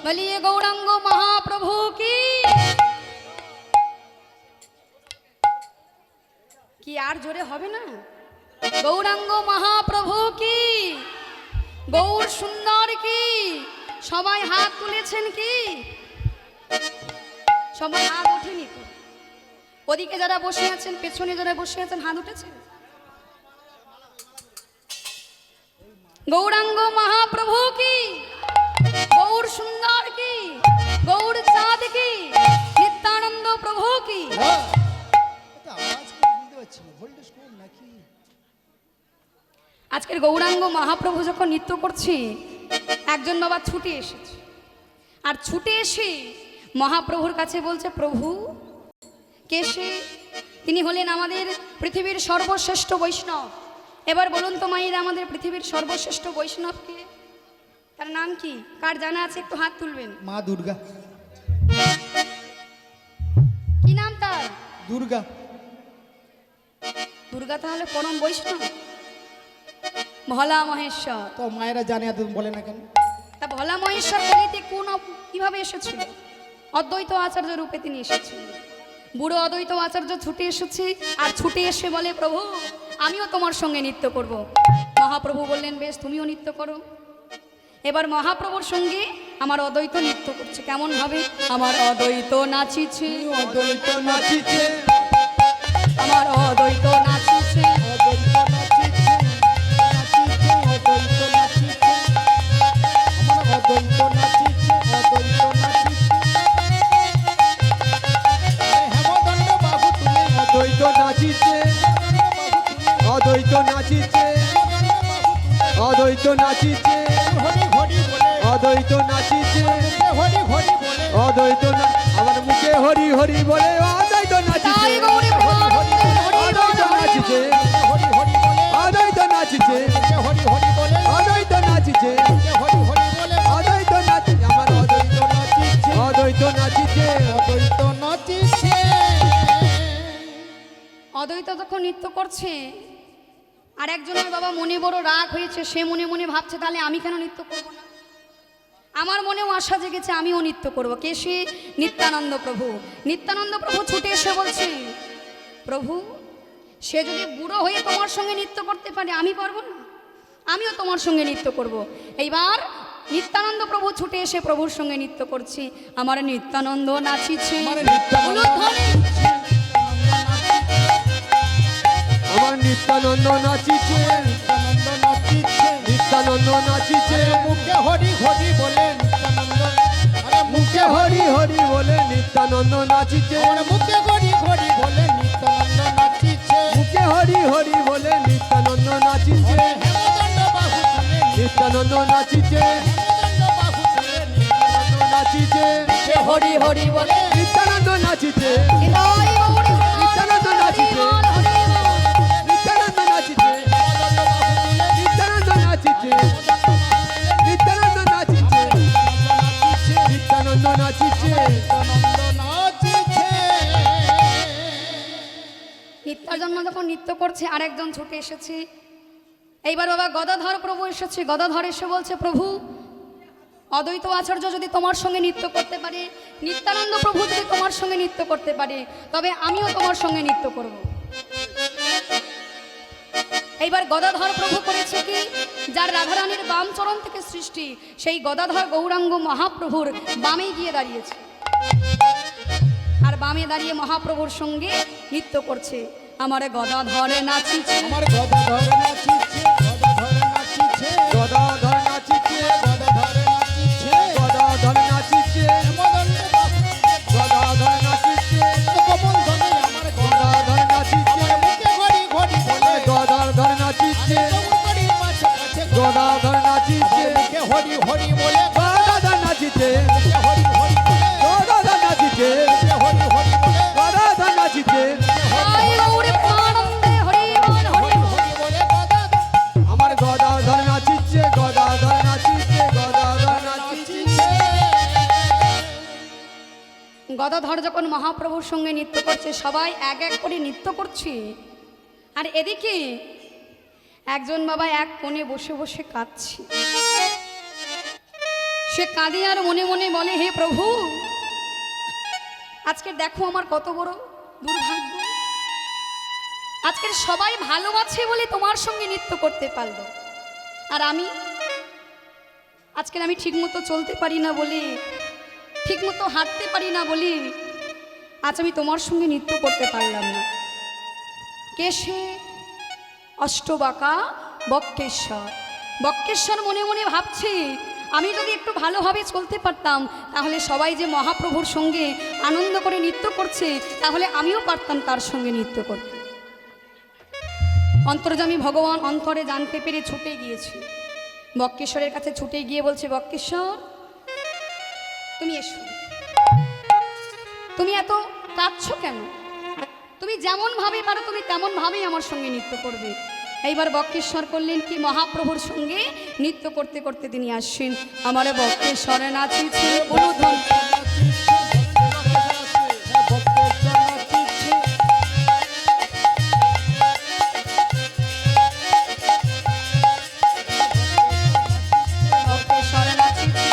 Speaker 1: বলিয়ে গৌরাঙ্গ মহাপ্রভু কি। কি আর জোরে হবে না? গৌরাঙ্গ মহাপ্রভু কি, গৌর সুন্দর কি, সবাই হাত তুলেছেন কি? সবাই হাত ওঠেনি তো? ওদিকে যারা বসে আছেন, পেছনে যারা বসে আছেন, হাত উঠেছে? গৌরাঙ্গ মহাপ্রভু কি, গৌর সুন্দর কি, গৌর চাঁদ কি, নিত্যানন্দ প্রভু কি।
Speaker 2: হ্যাঁ। এটা আওয়াজ করে বুঝতে পারছি না, ভোল্টেজ কম নাকি?
Speaker 1: আজকের গৌরাঙ্গ মহাপ্রভু যখন নৃত্য করছে, একজন বাবা ছুটে এসেছে, আর ছুটে এসে মহাপ্রভুর কাছে বলছে, প্রভু কে সে? তিনি হলেন আমাদের পৃথিবীর সর্বশ্রেষ্ঠ বৈষ্ণব। এবার বলুন তো মায়েরা, আমাদের পৃথিবীর সর্বশ্রেষ্ঠ বৈষ্ণব কে? তার নাম কি? কার জানা আছে একটু হাত তুলবেন।
Speaker 2: মা দুর্গা।
Speaker 1: কি নাম তার?
Speaker 2: দুর্গা।
Speaker 1: দুর্গা তাহলে পরম বৈষ্ণব, ভোলা মহেশ্বর।
Speaker 2: তো মায়েরা জানে, আর বলে না কেন?
Speaker 1: তা ভোলা মহেশ্বর কলিতে কোন কিভাবে এসেছিল? অদ্বৈত আচার্য রূপে তিনি এসেছিলেন। বুড়ো অদ্বৈত আচার্য ছুটে এসেছে, আর ছুটে এসে বলে, প্রভু আমিও তোমার সঙ্গে নৃত্য করব। মহাপ্রভু বললেন, বেশ তুমিও নৃত্য করো। এবার মহাপ্রভুর সঙ্গে আমার অদ্বৈত নৃত্য করছে। কেমন ভাবে? আমার অদ্বৈত নাচিছে,
Speaker 5: অদ্বৈত নাচিছে,
Speaker 1: আমার অদ্বৈত নাচিছে,
Speaker 2: অদ্বৈত নাচিছে, নাচিছে, অদ্বৈত নাচিছে, আমার অদ্বৈত নাচিছে, অদ্বৈত নাচিছে। হেমদণ্ড বাহু তুলে
Speaker 5: অদ্বৈত নাচিছে, অদ্বৈত নাচিছে, অদ্বৈত নাচিছে,
Speaker 2: হরি হরি বলে,
Speaker 5: অদ্বৈত নাচিছে,
Speaker 2: হরি হরি বলে,
Speaker 5: অদ্বৈত না আমার মুখে হরি হরি বলে অদ্বৈত নাচিছে,
Speaker 1: তাই গৌরী প্রেমানন্দে হরি বল,
Speaker 5: অদ্বৈত
Speaker 1: হরি বল।
Speaker 5: নাচিছে,
Speaker 2: হরি হরি বলে,
Speaker 5: অদ্বৈত নাচিছে,
Speaker 2: হরি হরি বলে,
Speaker 5: অদ্বৈত নাচিছে,
Speaker 2: হরি হরি বলে,
Speaker 5: অদ্বৈত নাচিছে, আমার অদ্বৈত
Speaker 2: নাচিছে,
Speaker 5: অদ্বৈত নাচিছে,
Speaker 2: অদ্বৈত নাচিছে।
Speaker 1: অদ্বৈত যখন নৃত্য করছে আর একজনের বাবা মনে বড় রাগ হয়েছে, সে মনে মনে ভাবছে তাহলে আমি কেন নৃত্য করব না। আমার মনেও আশা জেগেছে আমিও নৃত্য করব। কে সে? নিত্যানন্দ প্রভু। নিত্যানন্দ প্রভু ছুটে এসে বলছে, প্রভু সে যদি বুড়ো হয়ে তোমার সঙ্গে নৃত্য করতে পারে, আমি পারবো না? আমিও তোমার সঙ্গে নৃত্য করব। এইবার নিত্যানন্দ প্রভু ছুটে এসে প্রভুর সঙ্গে নৃত্য করছে। আমার নিত্যানন্দ নাচিছে,
Speaker 2: আমার নিত্যানন্দ
Speaker 1: উলুধ্বনি।
Speaker 5: আমার নিত্যানন্দ নাচিছে,
Speaker 2: নিত্যানন্দ নাচিছে,
Speaker 5: নিত্যানন্দ নাচিছে,
Speaker 2: মুখে হরি হরি বলে নিত্যানন্দ, আরে মুখে
Speaker 5: হরি হরি বলে নিত্যানন্দ নাচিছে,
Speaker 2: আমার মুখে হরি হরি বলে নিত্যানন্দ নাচিছে,
Speaker 5: মুখে হরি হরি বলে নিত্যানন্দ নাচিছে,
Speaker 2: হেমদণ্ড বাহু তুলে
Speaker 5: নিত্যানন্দ নাচিছে,
Speaker 2: হেমদণ্ড বাহু তুলে
Speaker 5: নিত্যানন্দ নাচিছে,
Speaker 2: মুখে হরি হরি বলে
Speaker 5: নিত্যানন্দ নাচিছে,
Speaker 1: হৃদয় গৌরী বল,
Speaker 5: নিত্যানন্দ নাচিছে,
Speaker 1: হরি বল, হরি বল।
Speaker 5: নিত্যানন্দ নাচিছে, নিত্যানন্দ নাচিছে, নিত্যানন্দ নাচিছে, নিত্যানন্দ নাচিছে,
Speaker 2: নিত্যানন্দ নাচিছে।
Speaker 1: নিত্যার জন্য যখন নৃত্য করছে আরেকজন ছুটে এসেছে। এইবার বাবা গদাধর প্রভু এসেছে। গদাধর এসে বলছে, প্রভু অদ্বৈত আচার্য যদি তোমার সঙ্গে নৃত্য করতে পারে, নিত্যানন্দ প্রভু যদি তোমার সঙ্গে নৃত্য করতে পারে, তবে আমিও তোমার সঙ্গে নৃত্য করব। এইবার গদাধর প্রভু করেছে কি, যার রাধারানীর বাম চরণ থেকে সৃষ্টি, সেই গদাধর গৌরাঙ্গ মহাপ্রভুর বামে গিয়ে দাঁড়িয়েছে আর বামে দাঁড়িয়ে মহাপ্রভুর সঙ্গে নৃত্য করছে। আমার গদাধরে নাচিছে,
Speaker 2: আমার গদাধর নাচিছে, গদাধর নাচিছে,
Speaker 5: গদাধর নাচিছে,
Speaker 2: গদাধর নাচিছে,
Speaker 5: গদাধর নাচিছে,
Speaker 2: হেমদণ্ড বাহু
Speaker 5: গদাধর নাচিছে,
Speaker 2: কমল ধনে আমার
Speaker 5: গদাধর নাচিছে,
Speaker 2: আমার মুখে হরি হরি বলে
Speaker 5: গদাধর নাচিছে,
Speaker 2: গৌরবাড়ির কাছে কাছে
Speaker 5: গদাধর নাচিছে,
Speaker 2: মুখে হরি হরি বলে
Speaker 5: গদাধর নাচিছে,
Speaker 2: মুখে হরি হরি বলে
Speaker 5: গদাধর নাচিছে,
Speaker 2: মুখে হরি হরি বলে
Speaker 5: গদাধর নাচিছে,
Speaker 1: জয় গৌরী প্রেমানন্দে, হরি বল, হরি বল।
Speaker 2: হরি বলে গদাধর
Speaker 5: আমার গদাধর নাচিছে, গদাধর নাচিছে, গদাধর নাচিছে,
Speaker 1: গদাধর যখন মহাপ্রভুর সঙ্গে নৃত্য করছে, সবাই এক এক করে নৃত্য করছে। আর এদিকে একজন বাবা এক কোণে বসে বসে কাঁদছে। সে কাঁদে আর মনে মনে বলে, হে প্রভু, আজকে দেখো আমার কত বড় দুর্ভাগ্য। আজকের সবাই ভালোবাসে বলে তোমার সঙ্গে নৃত্য করতে পারলো, আর আজকের আমি ঠিকমতো চলতে পারি না বলে, ঠিকমতো হাঁটতে পারি না বলে আজ আমি তোমার সঙ্গে নৃত্য করতে পারলাম না। কে সে? অষ্টবাকা বক্রেশ্বর। বক্রেশ্বর মনে মনে ভাবছে, আমি যদি একটু ভালোভাবে চলতে পারতাম, তাহলে সবাই যে মহাপ্রভুর সঙ্গে আনন্দ করে নৃত্য করছে, তাহলে আমিও পারতাম তার সঙ্গে নৃত্য করতে। অন্তর্যামী ভগবান অন্তরে জানতে পেরে ছুটে গিয়েছে, বক্রেশ্বরের কাছে ছুটে গিয়ে বলছে, বক্রেশ্বর তুমি এসো। তুমি এত কাঁদছো কেন? তুমি যেমন ভাবে পারো তুমি তেমন ভাবেই আমার সঙ্গে নৃত্য করবে। এইবার বক্রেশ্বর করলেন কি, মহাপ্রভুর সঙ্গে নৃত্য করতে করতে তিনি আসছেন। আমার বক্রেশ্বরে নাচিছে উলুধ্বনি। বক্রেশ্বরে নাচিছে,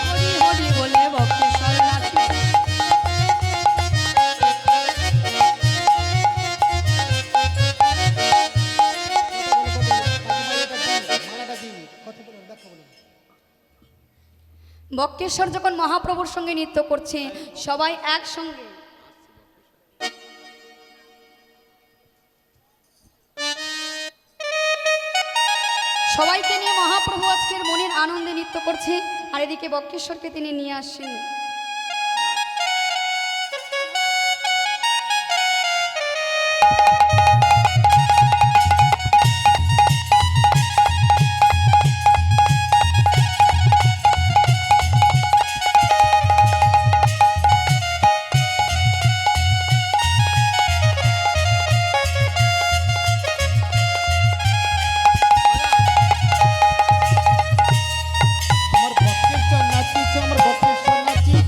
Speaker 1: হরি হরি বলে বক্রেশ্বরে নাচিছে। বক্রেশ্বর যখন মহাপ্রভুর সঙ্গে নৃত্য করছে, সবাই একসঙ্গে সবাইকে নিয়ে মহাপ্রভু আজকের মনের আনন্দে নৃত্য করছে, আর এদিকে বক্রেশ্বরকে তিনি নিয়ে আসেন।
Speaker 2: আমার বক্রেশ্বর নাচিছে, আমার বক্রেশ্বর নাচিছে,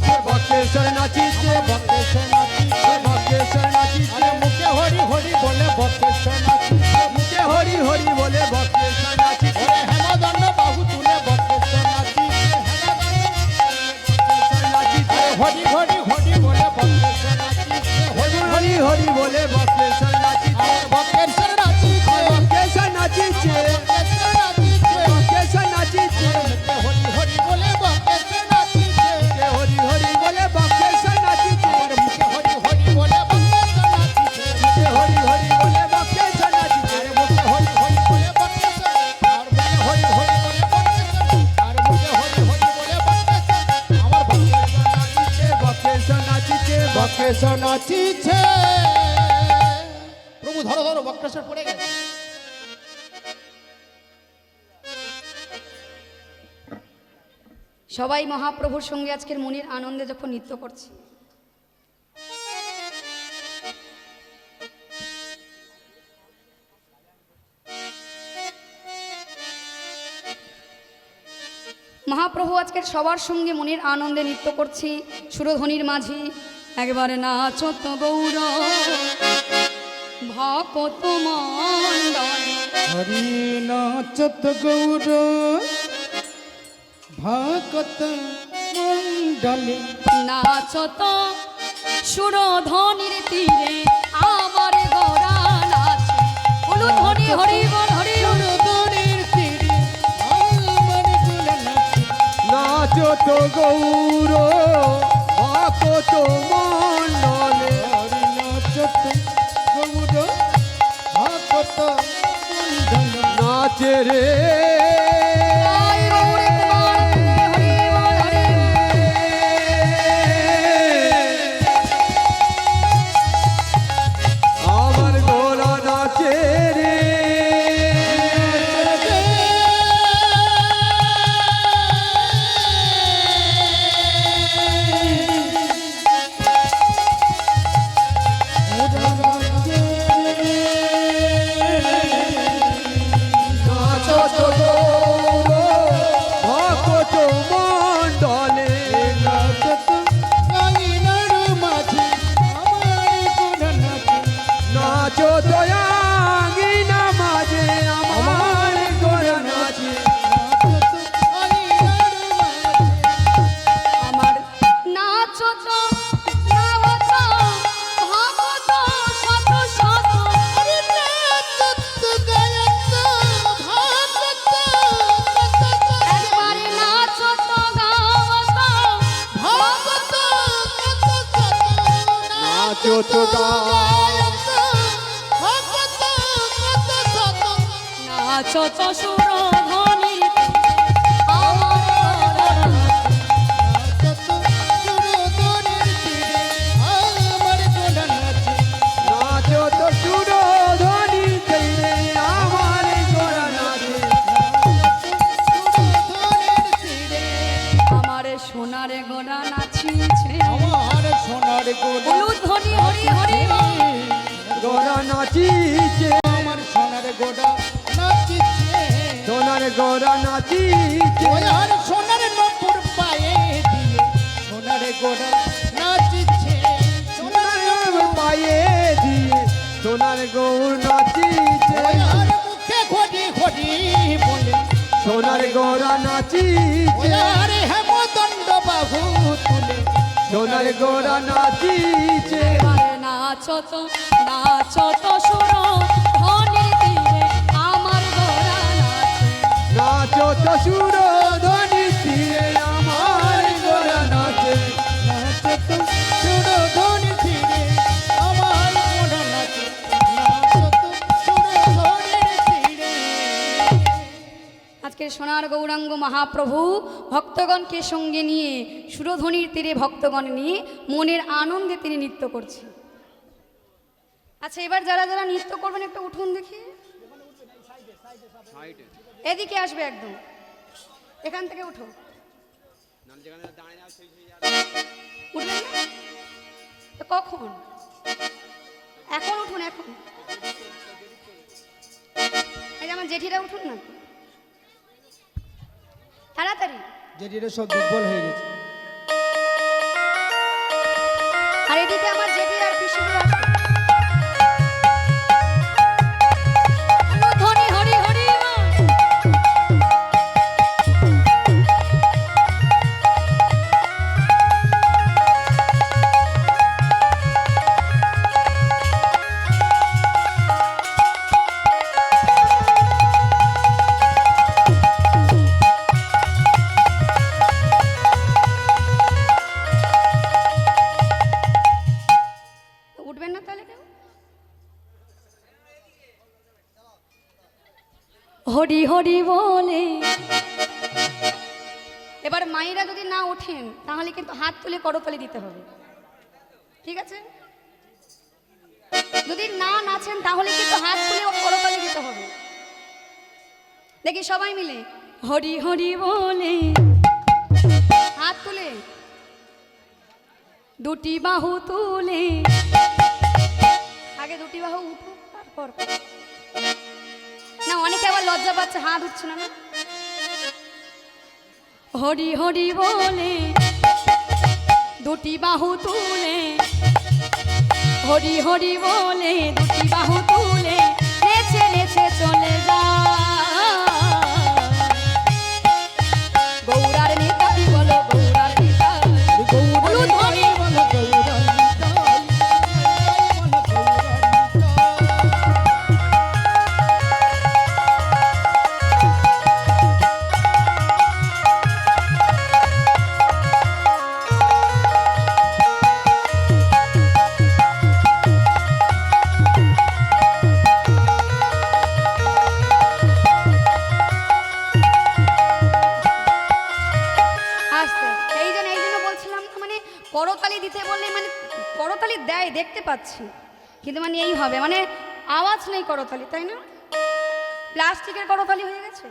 Speaker 5: বলে বক্রেশ্বর নাচিছে
Speaker 2: বক্রেশ্বর নাচিছে
Speaker 5: বক্রেশ্বর নাচিছে
Speaker 2: বক্রেশ্বর নাচিছে
Speaker 5: বক্রেশ্বর নাচিছে
Speaker 2: হরি হরি বলে বক্রেশ্বর নাচিছে
Speaker 5: কে হরি হরি বলে বক্রেশ্বর নাচিছে
Speaker 2: আমার মুখে হরি হরি বলে বক্রেশ্বর নাচিছে
Speaker 5: কে হরি হরি বলে বক্রেশ্বর নাচিছে
Speaker 2: আর মুখে হরি হরি বলে বক্রেশ্বর আর মুখে হরি হরি বলে বক্রেশ্বর আর মুখে হরি হরি বলে বক্রেশ্বর আমার বক্রেশ্বর নাচিছে
Speaker 5: বক্রেশ্বর নাচিছে
Speaker 2: বক্রেশ্বর নাচিছে প্রভু ধরো ধরো বক্রেশ্বর পড়ে গেছে
Speaker 1: সবাই মহাপ্রভুর সঙ্গে আজকের মনের আনন্দে যখন নৃত্য করছে, মহাপ্রভু আজকের সবার সঙ্গে মনের আনন্দে নৃত্য করছি সুরধ্বনির মাঝি। একবারে নাচো তো গৌর ভকত মণ্ডল,
Speaker 2: হরি নাচত গৌর ভকত মণ্ডলে
Speaker 1: নাচো তো সুরধ্বনির তীরে আমার গৌরা নাচে। বলুন হরি হরি বল হরি বল।
Speaker 2: সুরধনির তীরে আমার গুণ নাচে
Speaker 5: নাচো তো গৌর ভকত মণ্ডলে
Speaker 2: হরি নাচত গৌর ভকত মণ্ডলে
Speaker 5: নাচে রে
Speaker 1: জয় গৌরী কুমার হরি বল হরি বল।
Speaker 5: আমার গোরা নাচে রে নাচো তো গৌর ভকত মণ্ডলে নাচো দয়াঙ্গিনা মাঝে আমার গোরা নাচে
Speaker 1: আমার নাচো তো নাচো ভগত শত শত, একবারে নাচো তো গাওত ভগত
Speaker 5: নাচো তো
Speaker 1: নাচো তো সুরধ্বনির আমার
Speaker 5: নাচো তো সুরধ্বনি তীরে আমার গোরা নাচে
Speaker 1: আমার সোনার গোড়া নাচিছে।
Speaker 2: আমার সোনার গোলা
Speaker 1: হলুদ ধ্বনি হরি হরি বল।
Speaker 5: গোরা নাচিছে
Speaker 2: আমার সোনার গোলা নাচিছে
Speaker 5: সোনার গোরা নাচিছে
Speaker 2: ওই আর সোনার নপুর পায়ে দিয়ে সোনার গোলা নাচিছে
Speaker 5: সোনার পায়ে দিয়ে সোনার গৌর নাচিছে
Speaker 2: ওই আর মুখে ঘড়ি ঘড়ি বলে
Speaker 5: সোনার গোরা
Speaker 2: ওই
Speaker 5: নাচিছে
Speaker 2: আর হেমদণ্ড বাহু তুলে
Speaker 5: সোনার গোরা নাচিছে
Speaker 1: এবারে নাচো তো সুরধ্বনির তীরে আমার গোড়া নাচে।
Speaker 5: নাচো তো সুরধ্বনি তীরে আমার গোরা নাচে
Speaker 2: নাচত সুরধনি ফিরে আমার গোলা নাচে নাচত সুরধনির ফিরে
Speaker 1: আজকের সোনার গৌরাঙ্গ মহাপ্রভু ভক্তগণকে সঙ্গে নিয়ে সুরধ্বনির তীরে ভক্তগণ নিয়ে মনের আনন্দে তিনি নৃত্য করছেন। আচ্ছা, এবার যারা যারা নৃত্য করবেন একটু উঠুন দেখি, এদিকে আসবে একদম, এখান থেকে উঠো। উঠবেন না? তো কখন? এখন উঠুন, এখন। এই যে আমার জেঠিরা উঠুন না তাড়াতাড়ি।
Speaker 2: যেটিরা সব দুর্বল হয়ে গেছে
Speaker 1: আর এদিকে আমার জেঠি আর পিসিরা আছে। ধ্বনি হরি হরি বল। উঠবেন না তাহলে কেউ? হরি হরি বলে এবার মায়েরা যদি না ওঠেন তাহলে কিন্তু হাত তুলে করতালি দিতে হবে, ঠিক আছে? যদি না নাচেন তাহলে কিন্তু হাত তুলে করতালি দিতে হবে। দেখি সবাই মিলে হরি হরি বলে হাত তুলে দুটি বাহু তুলে, আগে দুটি বাহু উঠুক তারপর না, অনেকে আবার লজ্জা পাচ্ছে হাত উঠছে না। হরি হরি বলে দুটি বাহু তুলে, হরি হরি বলে দুটি বাহু তুলে নেচে নেচে চলে যায়। গৌরার নিতাই বলো গৌরার নিতাই, উলুধ্বনি করতালি দিতে বললে মানে করতালি দেয় দেখতে পাচ্ছি, কিন্তু মানে এই হবে মানে আওয়াজ নেই করতালি, তাই না? প্লাস্টিকের করতালি হয়ে গেছে।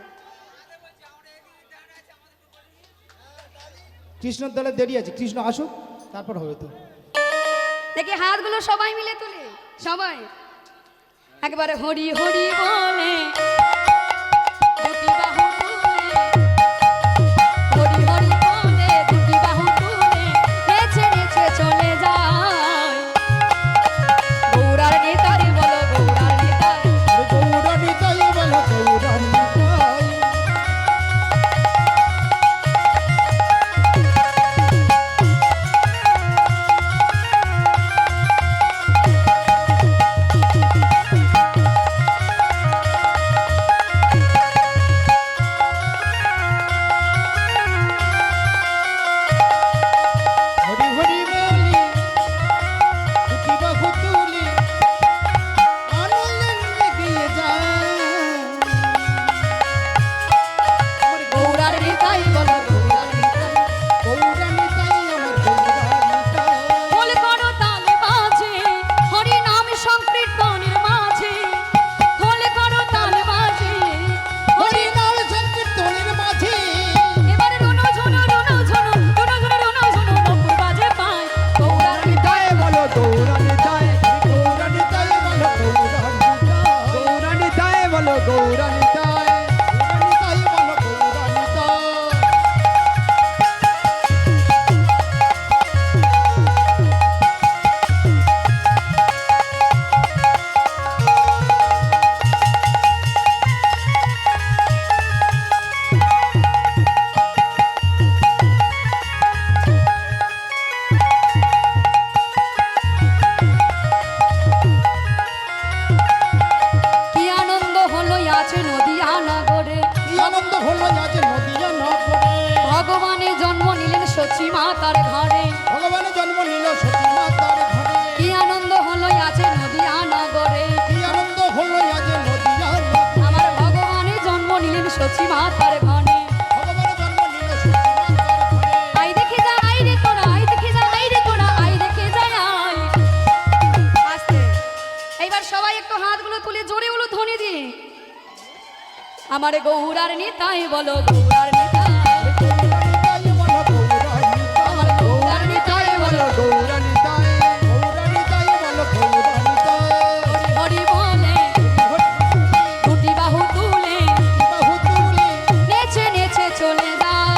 Speaker 2: কৃষ্ণর দলে দেরি আছে, কৃষ্ণ আসুক তারপর হবে তো।
Speaker 1: দেখি হাতগুলো সবাই মিলে তুলে, সবাই একবারে হরি হরি বলে দুটি বাহু তুলে, হরি হরি বলে দুটি বাহু তুলে নেচে নেচে চলে যায়। গৌরার নিতাই বলো গৌরার নিতাই,
Speaker 2: গৌরা নিতাই বলো গৌরা নিতাই। হরি হরি বলি দুটি বাহু তুলি আনন্দে এগিয়ে যায়।
Speaker 1: গৌরার নিতাই বলো গৌরার নিতাই,
Speaker 2: গৌরা নিতাই আমার গৌরা নিতাই।
Speaker 1: বল করো তালে বাজে হরি নাম সংকীর্তনের মাঝে, বল করো তালে বাজে হরি
Speaker 2: হরি নাম সংকীর্তনের মাঝে
Speaker 1: এবারে রুনো ঝুনো রুনো ঝুনো রুনো ঝুনো রুনো ঝুনো নপুর বাজে পায়। গৌরার নিতাই
Speaker 5: বলো গৌরা নিতাই,
Speaker 2: গৌরা নিতাই বলো গৌরা নিতাই।
Speaker 5: গৌরা নিতাই বলো গৌরা নিতাই।
Speaker 2: গৌরা নিতাই বলো গৌরা নিতাই।
Speaker 1: কি আনন্দ হলো আছে নদিয়া নগরে,
Speaker 2: কি আনন্দ হলো আজ নদিয়া নগরে।
Speaker 1: ভগবানের জন্ম নিলেন সচী মাতার ঘরে।
Speaker 2: ভগবানের জন্ম নিল সতী মাতার ঘরে।
Speaker 1: কি আনন্দ হলো আছে নদিয়া নগরে,
Speaker 2: কি আনন্দ হলো আজ নদিয়া নগরে।
Speaker 1: আমার ভগবানের জন্ম নিলেন সচী মাতার ঘরে।
Speaker 2: ভগবানের জন্ম নিল সতী মাতার ঘরে।
Speaker 1: আই দেখে যা আই রে তোরা, আই দেখে যা আই রে তোরা, আই দেখে যা আই। আস্তে এইবার সবাই একটু হাতগুলো তুলে জোরে হলো ধ্বনি দিয়ে আমার গৌরার নিতাই বলো গৌরার নিতাই,
Speaker 2: গৌরা নিতাই বলো গৌরা নিতাই।
Speaker 1: আমার গৌরার নিতাই বলো
Speaker 5: গৌরা নিতাই।
Speaker 2: গৌরা নিতাই বলো গৌরা নিতাই।
Speaker 1: হরি বলে দুটি বাহু তুলে
Speaker 2: বাহু তুলি
Speaker 1: নেচে নেচে চলে যায়।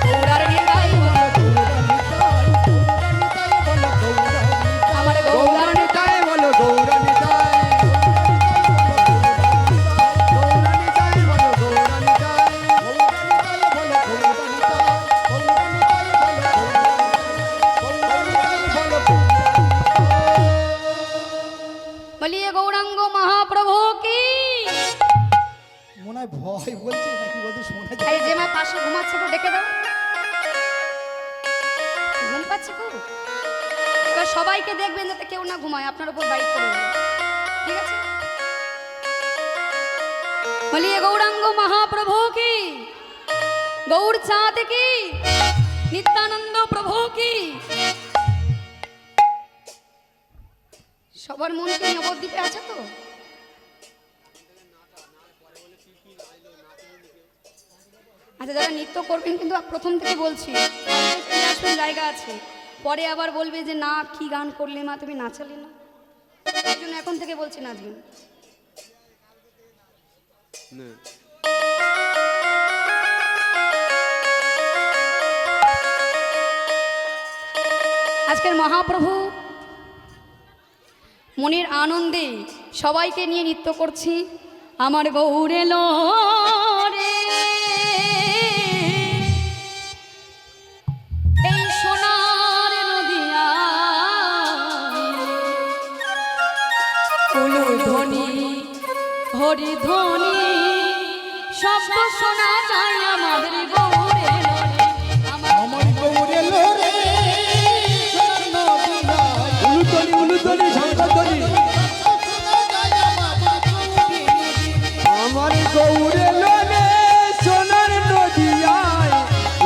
Speaker 1: গৌরার নিতাই বলো
Speaker 2: গৌরা নিতাই। গৌরা নিতাই বলো গৌরা নিতাই।
Speaker 1: আমার
Speaker 5: গৌরা
Speaker 1: গৌরার
Speaker 5: নিতাই বলো গৌরা নিতাই। গৌরা নিতাই বলো গৌরা নিতাই।
Speaker 1: বলিয়ে গৌরাঙ্গ মহাপ্রভু কি।
Speaker 2: মনে হয় ভয় বলছে নাকি বলতে শোনা যায়।
Speaker 1: এই যে মা পাশে ঘুমাচ্ছে তো ডেকে দাও, ঘুম পাচ্ছে যাচ্ছে খুব? এবার সবাইকে দেখবেন যাতে কেউ না ঘুমায়, আপনার উপর দায়িত্ব রয়েছে, ঠিক আছে? বলিয়ে গৌরাঙ্গ মহাপ্রভু কি, গৌর চাঁদ কি, নিত্যানন্দ প্রভু কি। সবার মন কি নবদ্বীপে আছে তো? আচ্ছা, যারা নৃত্য করবেন কিন্তু প্রথম থেকে বলছি চলে আসবেন, জায়গা আছে। পরে আবার বলবে যে না কি গান করলে মা, তুমি নাচালে না, এই জন্য এখন থেকে বলছি নাচবেন। আজকের মহাপ্রভু মনের আনন্দে সবাইকে নিয়ে নৃত্য করছি। আমার গৌর এলো রে, এই সোনার নদিয়া, কুলু ধ্বনি হরি ধ্বনি শব্দ শোনা যায় আমাদের গৌর এলো রে,
Speaker 2: আমার গৌর এলো রে,
Speaker 5: উলুতলি উলুতলি শঙ্করতলি, আমার গৌর এলো রে সোনার নদিয়ায়,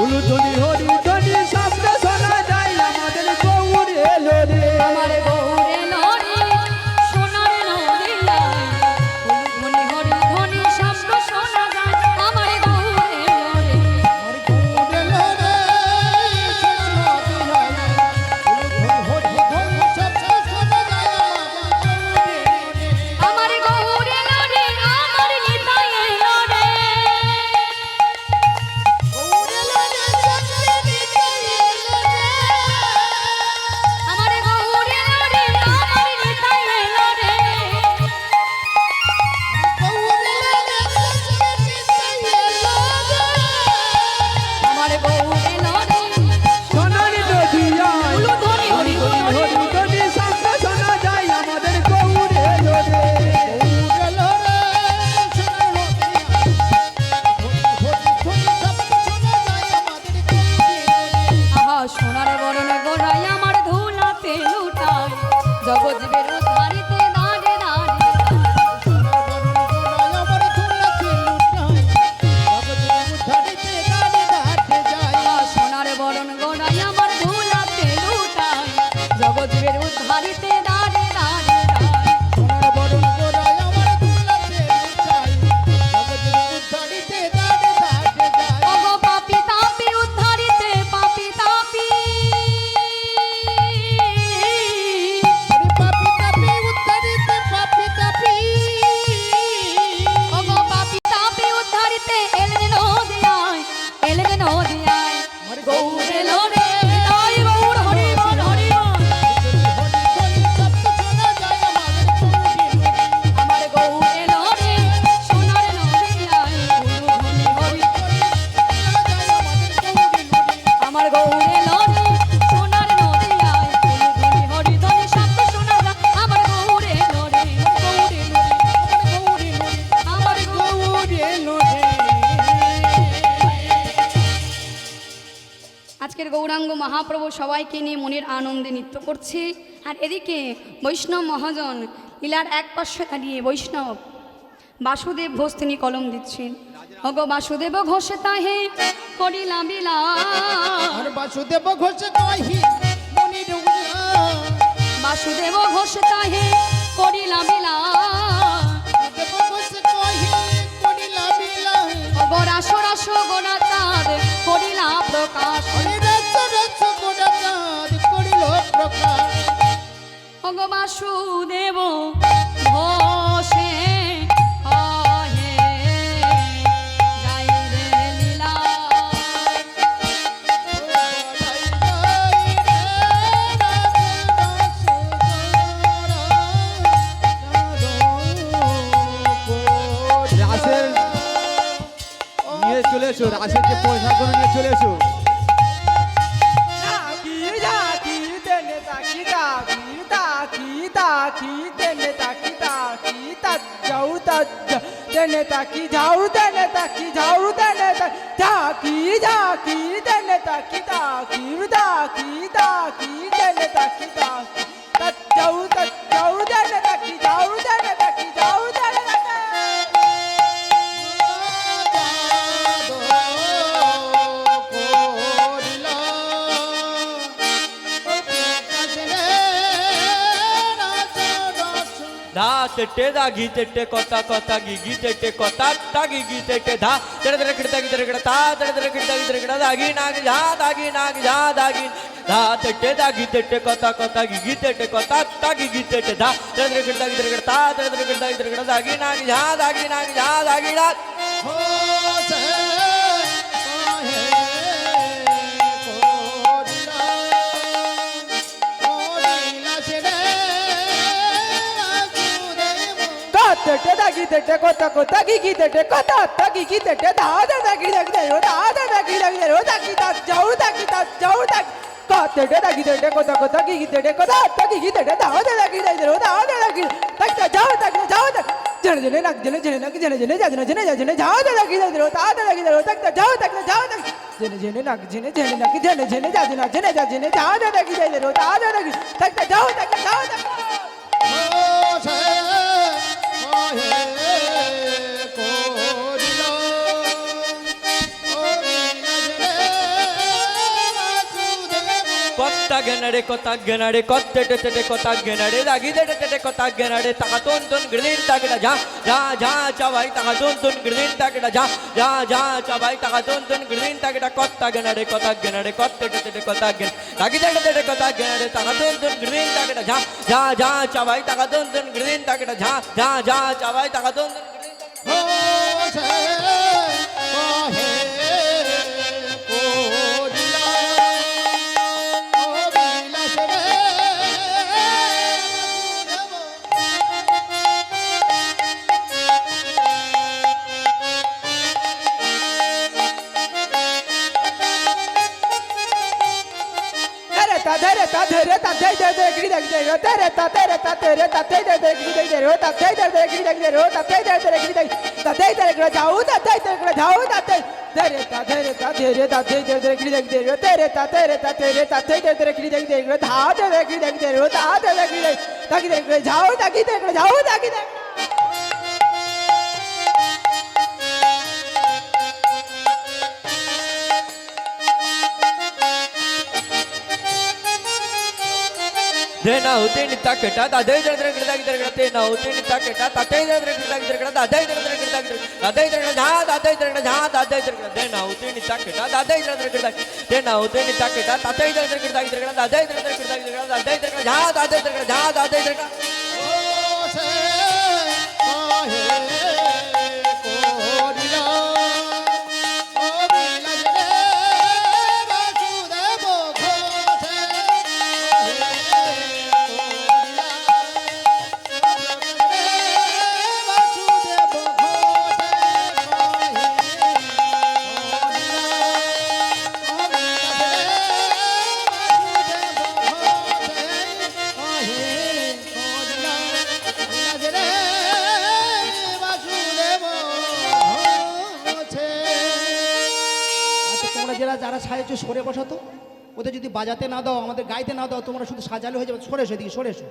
Speaker 5: উলুতলি হরি ধ্বনি শব্দ শোনা যায় আমাদের গৌর এলো রে।
Speaker 1: আমার গৌর এলো রে, সোনার নদিয়ায়, কুলু ধ্বনি হরি ধ্বনি শব্দ শোনা যায় আমার গৌর এলো রে।
Speaker 2: আমার গৌর এলো রে,
Speaker 1: আমার গৌর এলো রে, আমার নিতাই এলো রে, আমার গৌর এলো রে, আমার নিতাই এলো রে, আমার গৌর এলো রে,
Speaker 5: সোনার নদিয়ায়,
Speaker 1: উলুধ্বনি হরি
Speaker 5: উলুতলি হরি ধ্বনি শব্দ শোনা যায় আমাদের গৌর এলো রে।
Speaker 1: আহা সোনার বরণ গোড়াই আমার ধুলাতে লুটাই, জগৎজীবের উদ্ধারিতে দাঁড়ে দাঁড়ে, আহা সোনার বরণ গোড়াই আমার ধুলাতে লুটাই, জগৎজীবের উদ্ধারিতে দাঁড়ে দাঁড়ে দাঁড়ে। ওগো পাপি তাপি উদ্ধারিতে পাপি তাপি, ওগো পাপি তাপি উদ্ধারিতে এলেন নদিয়ায়, এলেন নদিয়ায়, গৌর এলো রে, তাই গৌর হরি বল হরি বল, আমার গৌর এলো রে, সোনার নদিয়ায়, কুলু ধ্বনি হরি, আমার গৌর এলো রে, সোনার নদিয়ায়, কুলু ধ্বনি হরি ধ্বনি শব্দ শোনা যায় আমার গৌর এলো রে, গৌর এলো রে, আমার গৌর এলো রে। আজকের গৌরাঙ্গ মহাপ্রভু সবাইকে নিয়ে মনের আনন্দে নৃত্য করছে। আর এদিকে বৈষ্ণব মহাজন লীলার এক পার্শ্বে দাঁড়িয়ে বৈষ্ণব বাসুদেব ঘোষ তিনি কলম দিচ্ছেন। অগ বাসুদেব ঘোষ তাহে করিলা বিলা,
Speaker 2: আর বাসুদেব ঘোষ কহি মনির উল্লাস,
Speaker 1: বাসুদেব ঘোষ তাহে করিলা বিলা,
Speaker 2: দেব ঘোষ কহি করিলা বিলাস,
Speaker 1: অগ রাস রাস গোনা চাঁদ করিলা প্রকাশ,
Speaker 2: হরি রস রস গোড়া চাঁদ করিল প্রকাশ।
Speaker 1: অগ বাসুদেব ঘোষে আহে যাই রে লীলা,
Speaker 5: রাসের নিয়ে চলে এসো, রাসের যে পয়সা করে নিয়ে চলে এসো।
Speaker 6: দেনে তাকি ঝাউ দেনে তাকি ঝাউ দেনে তাকি ঝাকি ঝাকি দেনে তাকি তাকি তাকি তাকি
Speaker 3: ধা তেটে দা ঘি তেটে কতা কতা গি গি তেটে কতা তা গি গি তেটে ধা তেড়ে তেড়ে কিড়তা গি তেড়ে কিড়তা তেড়ে তেড়ে কিড়তা গি তেড়ে কিড়তা দাগি নাগি ঝা দাগি নাগি ঝা দাগি ধা তেটে দা ঘি তেটে কতা কতা গি গি তেটে কতা তা গি গি তেটে ধা তেড়ে তেড়ে কিড়তা গি তেড়ে কিড়তা তেড়ে তেড়ে কিড়তা গি তেড়ে কিড়তা দাগি নাগি ঝা দাগি নাগি ঝা দাগি না
Speaker 6: তেটে দাগি তেটে কতা কতা গি গি তেটে কতা তাগি গি তেটে দাদা দাগি দাগি দাও দাদা দাগি দাগি দাও দাগি তা যাও দাগি তেটে দাগি তেটে কতা কতা গি গি তেটে কতা তাগি গি তেটে দাদা দাগি দাগি দাও দাদা দাগি তাগি যাও জনে জনে নাক জনে জনে নাক জনে জনে জনে জনে জনে যাও দাগি দাগি দাও দাদা দাগি দাও তাগি যাও জনে জনে নাক জনে জনে নাক জনে জনে জনে জনে যাও দাগি দাগি দাও দাদা দাগি তাগি যাও
Speaker 3: কত্তা গেনারে কতা গেনারে কত্তে টেটে কতা গেনারে দাগি তেটে টেটে কতা গেনারে টাকা তোন তোন গিরদিন টাকেটা যা যা যা চাবাই টাকা তোন তোন গিরদিন টাকেটা যা যা যা চাবাই টাকা তোন তোন গিরদিন টাকেটা কত্তা গেনারে কত্তে টেটে কতা গেন দাগি তেটে টেটে কতা গেনারে টাকা তোন তোন গিরদিন টাকেটা যা যা যা চাবাই টাকা তোন তোন গিরদিন টাকেটা যা যা যা চাবাই টাকা তোন তোন গিরদিন
Speaker 6: ধরে তা ধরে ধরে গিরি দাগি ধরে ধরে তা ধরে তা ধরে তা ধরে গিরি দাগি ধরে তা ধরে গিরি দাগি ধরে তা ধরে গিরি দাগি তা ধরে যাও তা ধরে যাও তা ধরে তা ধরে গিরি দাগি ধরে ধরে তা ধরে গিরি দাগি ধরে ধা ধরে গিরি দাগি ধরে তা ধরে গিরি দাগি ধরে যাও দাগি ধরে
Speaker 3: देना होते नि ताकेटा दादे दर दर गिरदा गिरदा गिरते ना होते नि ताकेटा ताते दर दर गिरदा गिरदा दादे दर दर गिरदा दादे दर जा दादे दर जा दादे दर देना होते नि ताकेटा दादे दर दर गिरदा देना होते नि ताकेटा ताते दर दर गिरदा गिरदा दादे दर दर गिरदा दादे दर जा दादे दर जा दादे दर ओ से काहे
Speaker 2: যারা সাহায্য সরে বসো তো, ওদের যদি বাজাতে না দাও, আমাদের গাইতে না দাও, তোমরা শুধু সাজালে হয়ে যাবে। সরে এসো এদিকে, সরে এসো।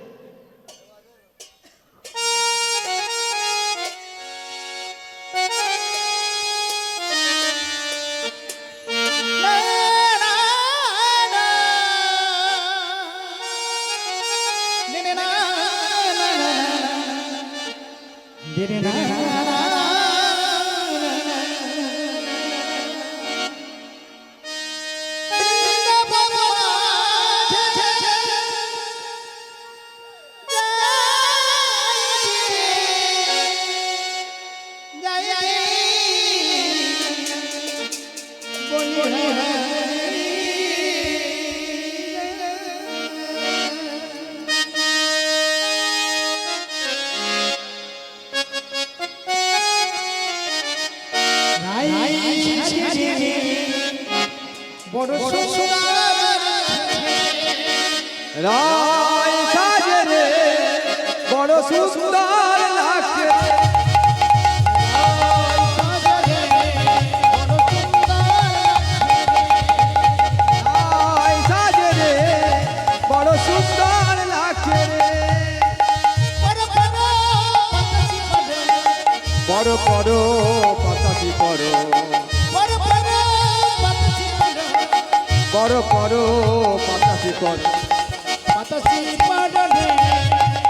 Speaker 5: রায় সাজে রে বড় সুন্দর লাগছে, রায় সাজে রে বড় সুন্দর লাগছে রে, বড় বড় পাতাসি বড় বড় বড় পাতাসি বড়
Speaker 2: বাতাসি পাড়ে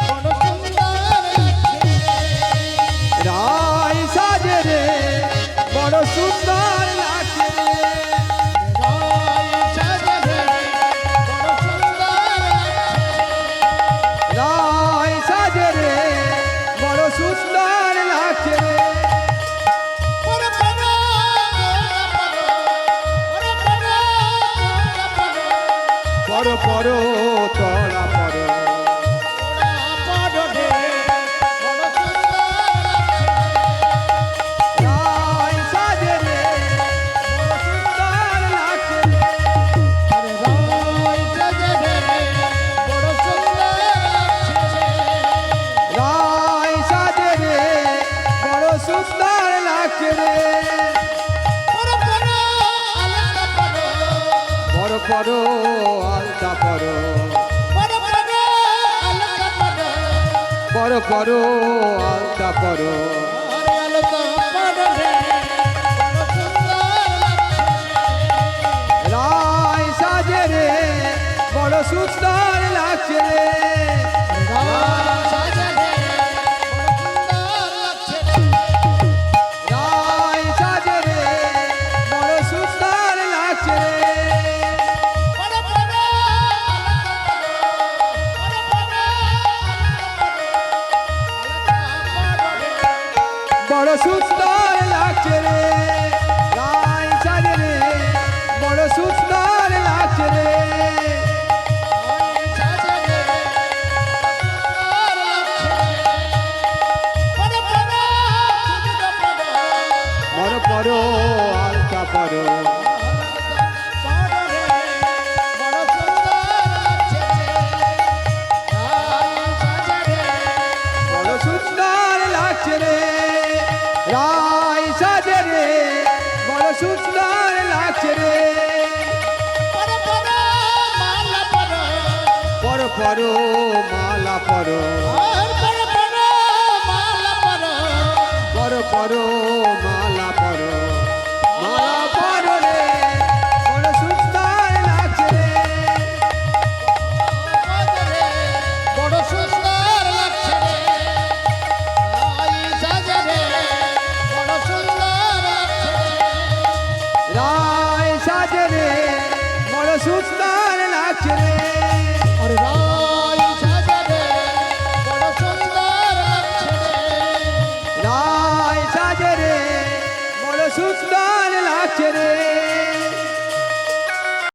Speaker 2: বড় সুন্দর
Speaker 5: পরো পরো আলতা পরো রায় সাজে রে বড় সুন্দর লাগছে রে রায় সাজে রে বড় সুন্দর লাগছে রে বড় সুন্দর লাগছে রে রায় সাজে রে বড় সুন্দর লাগছে রে বড় পরো আলতা পরো বড় সুন্দর লাগছে রে রায় সাজে রে বড় সুন্দর লাগছে রে পরো পরো মালা পরো পরো পরো মালা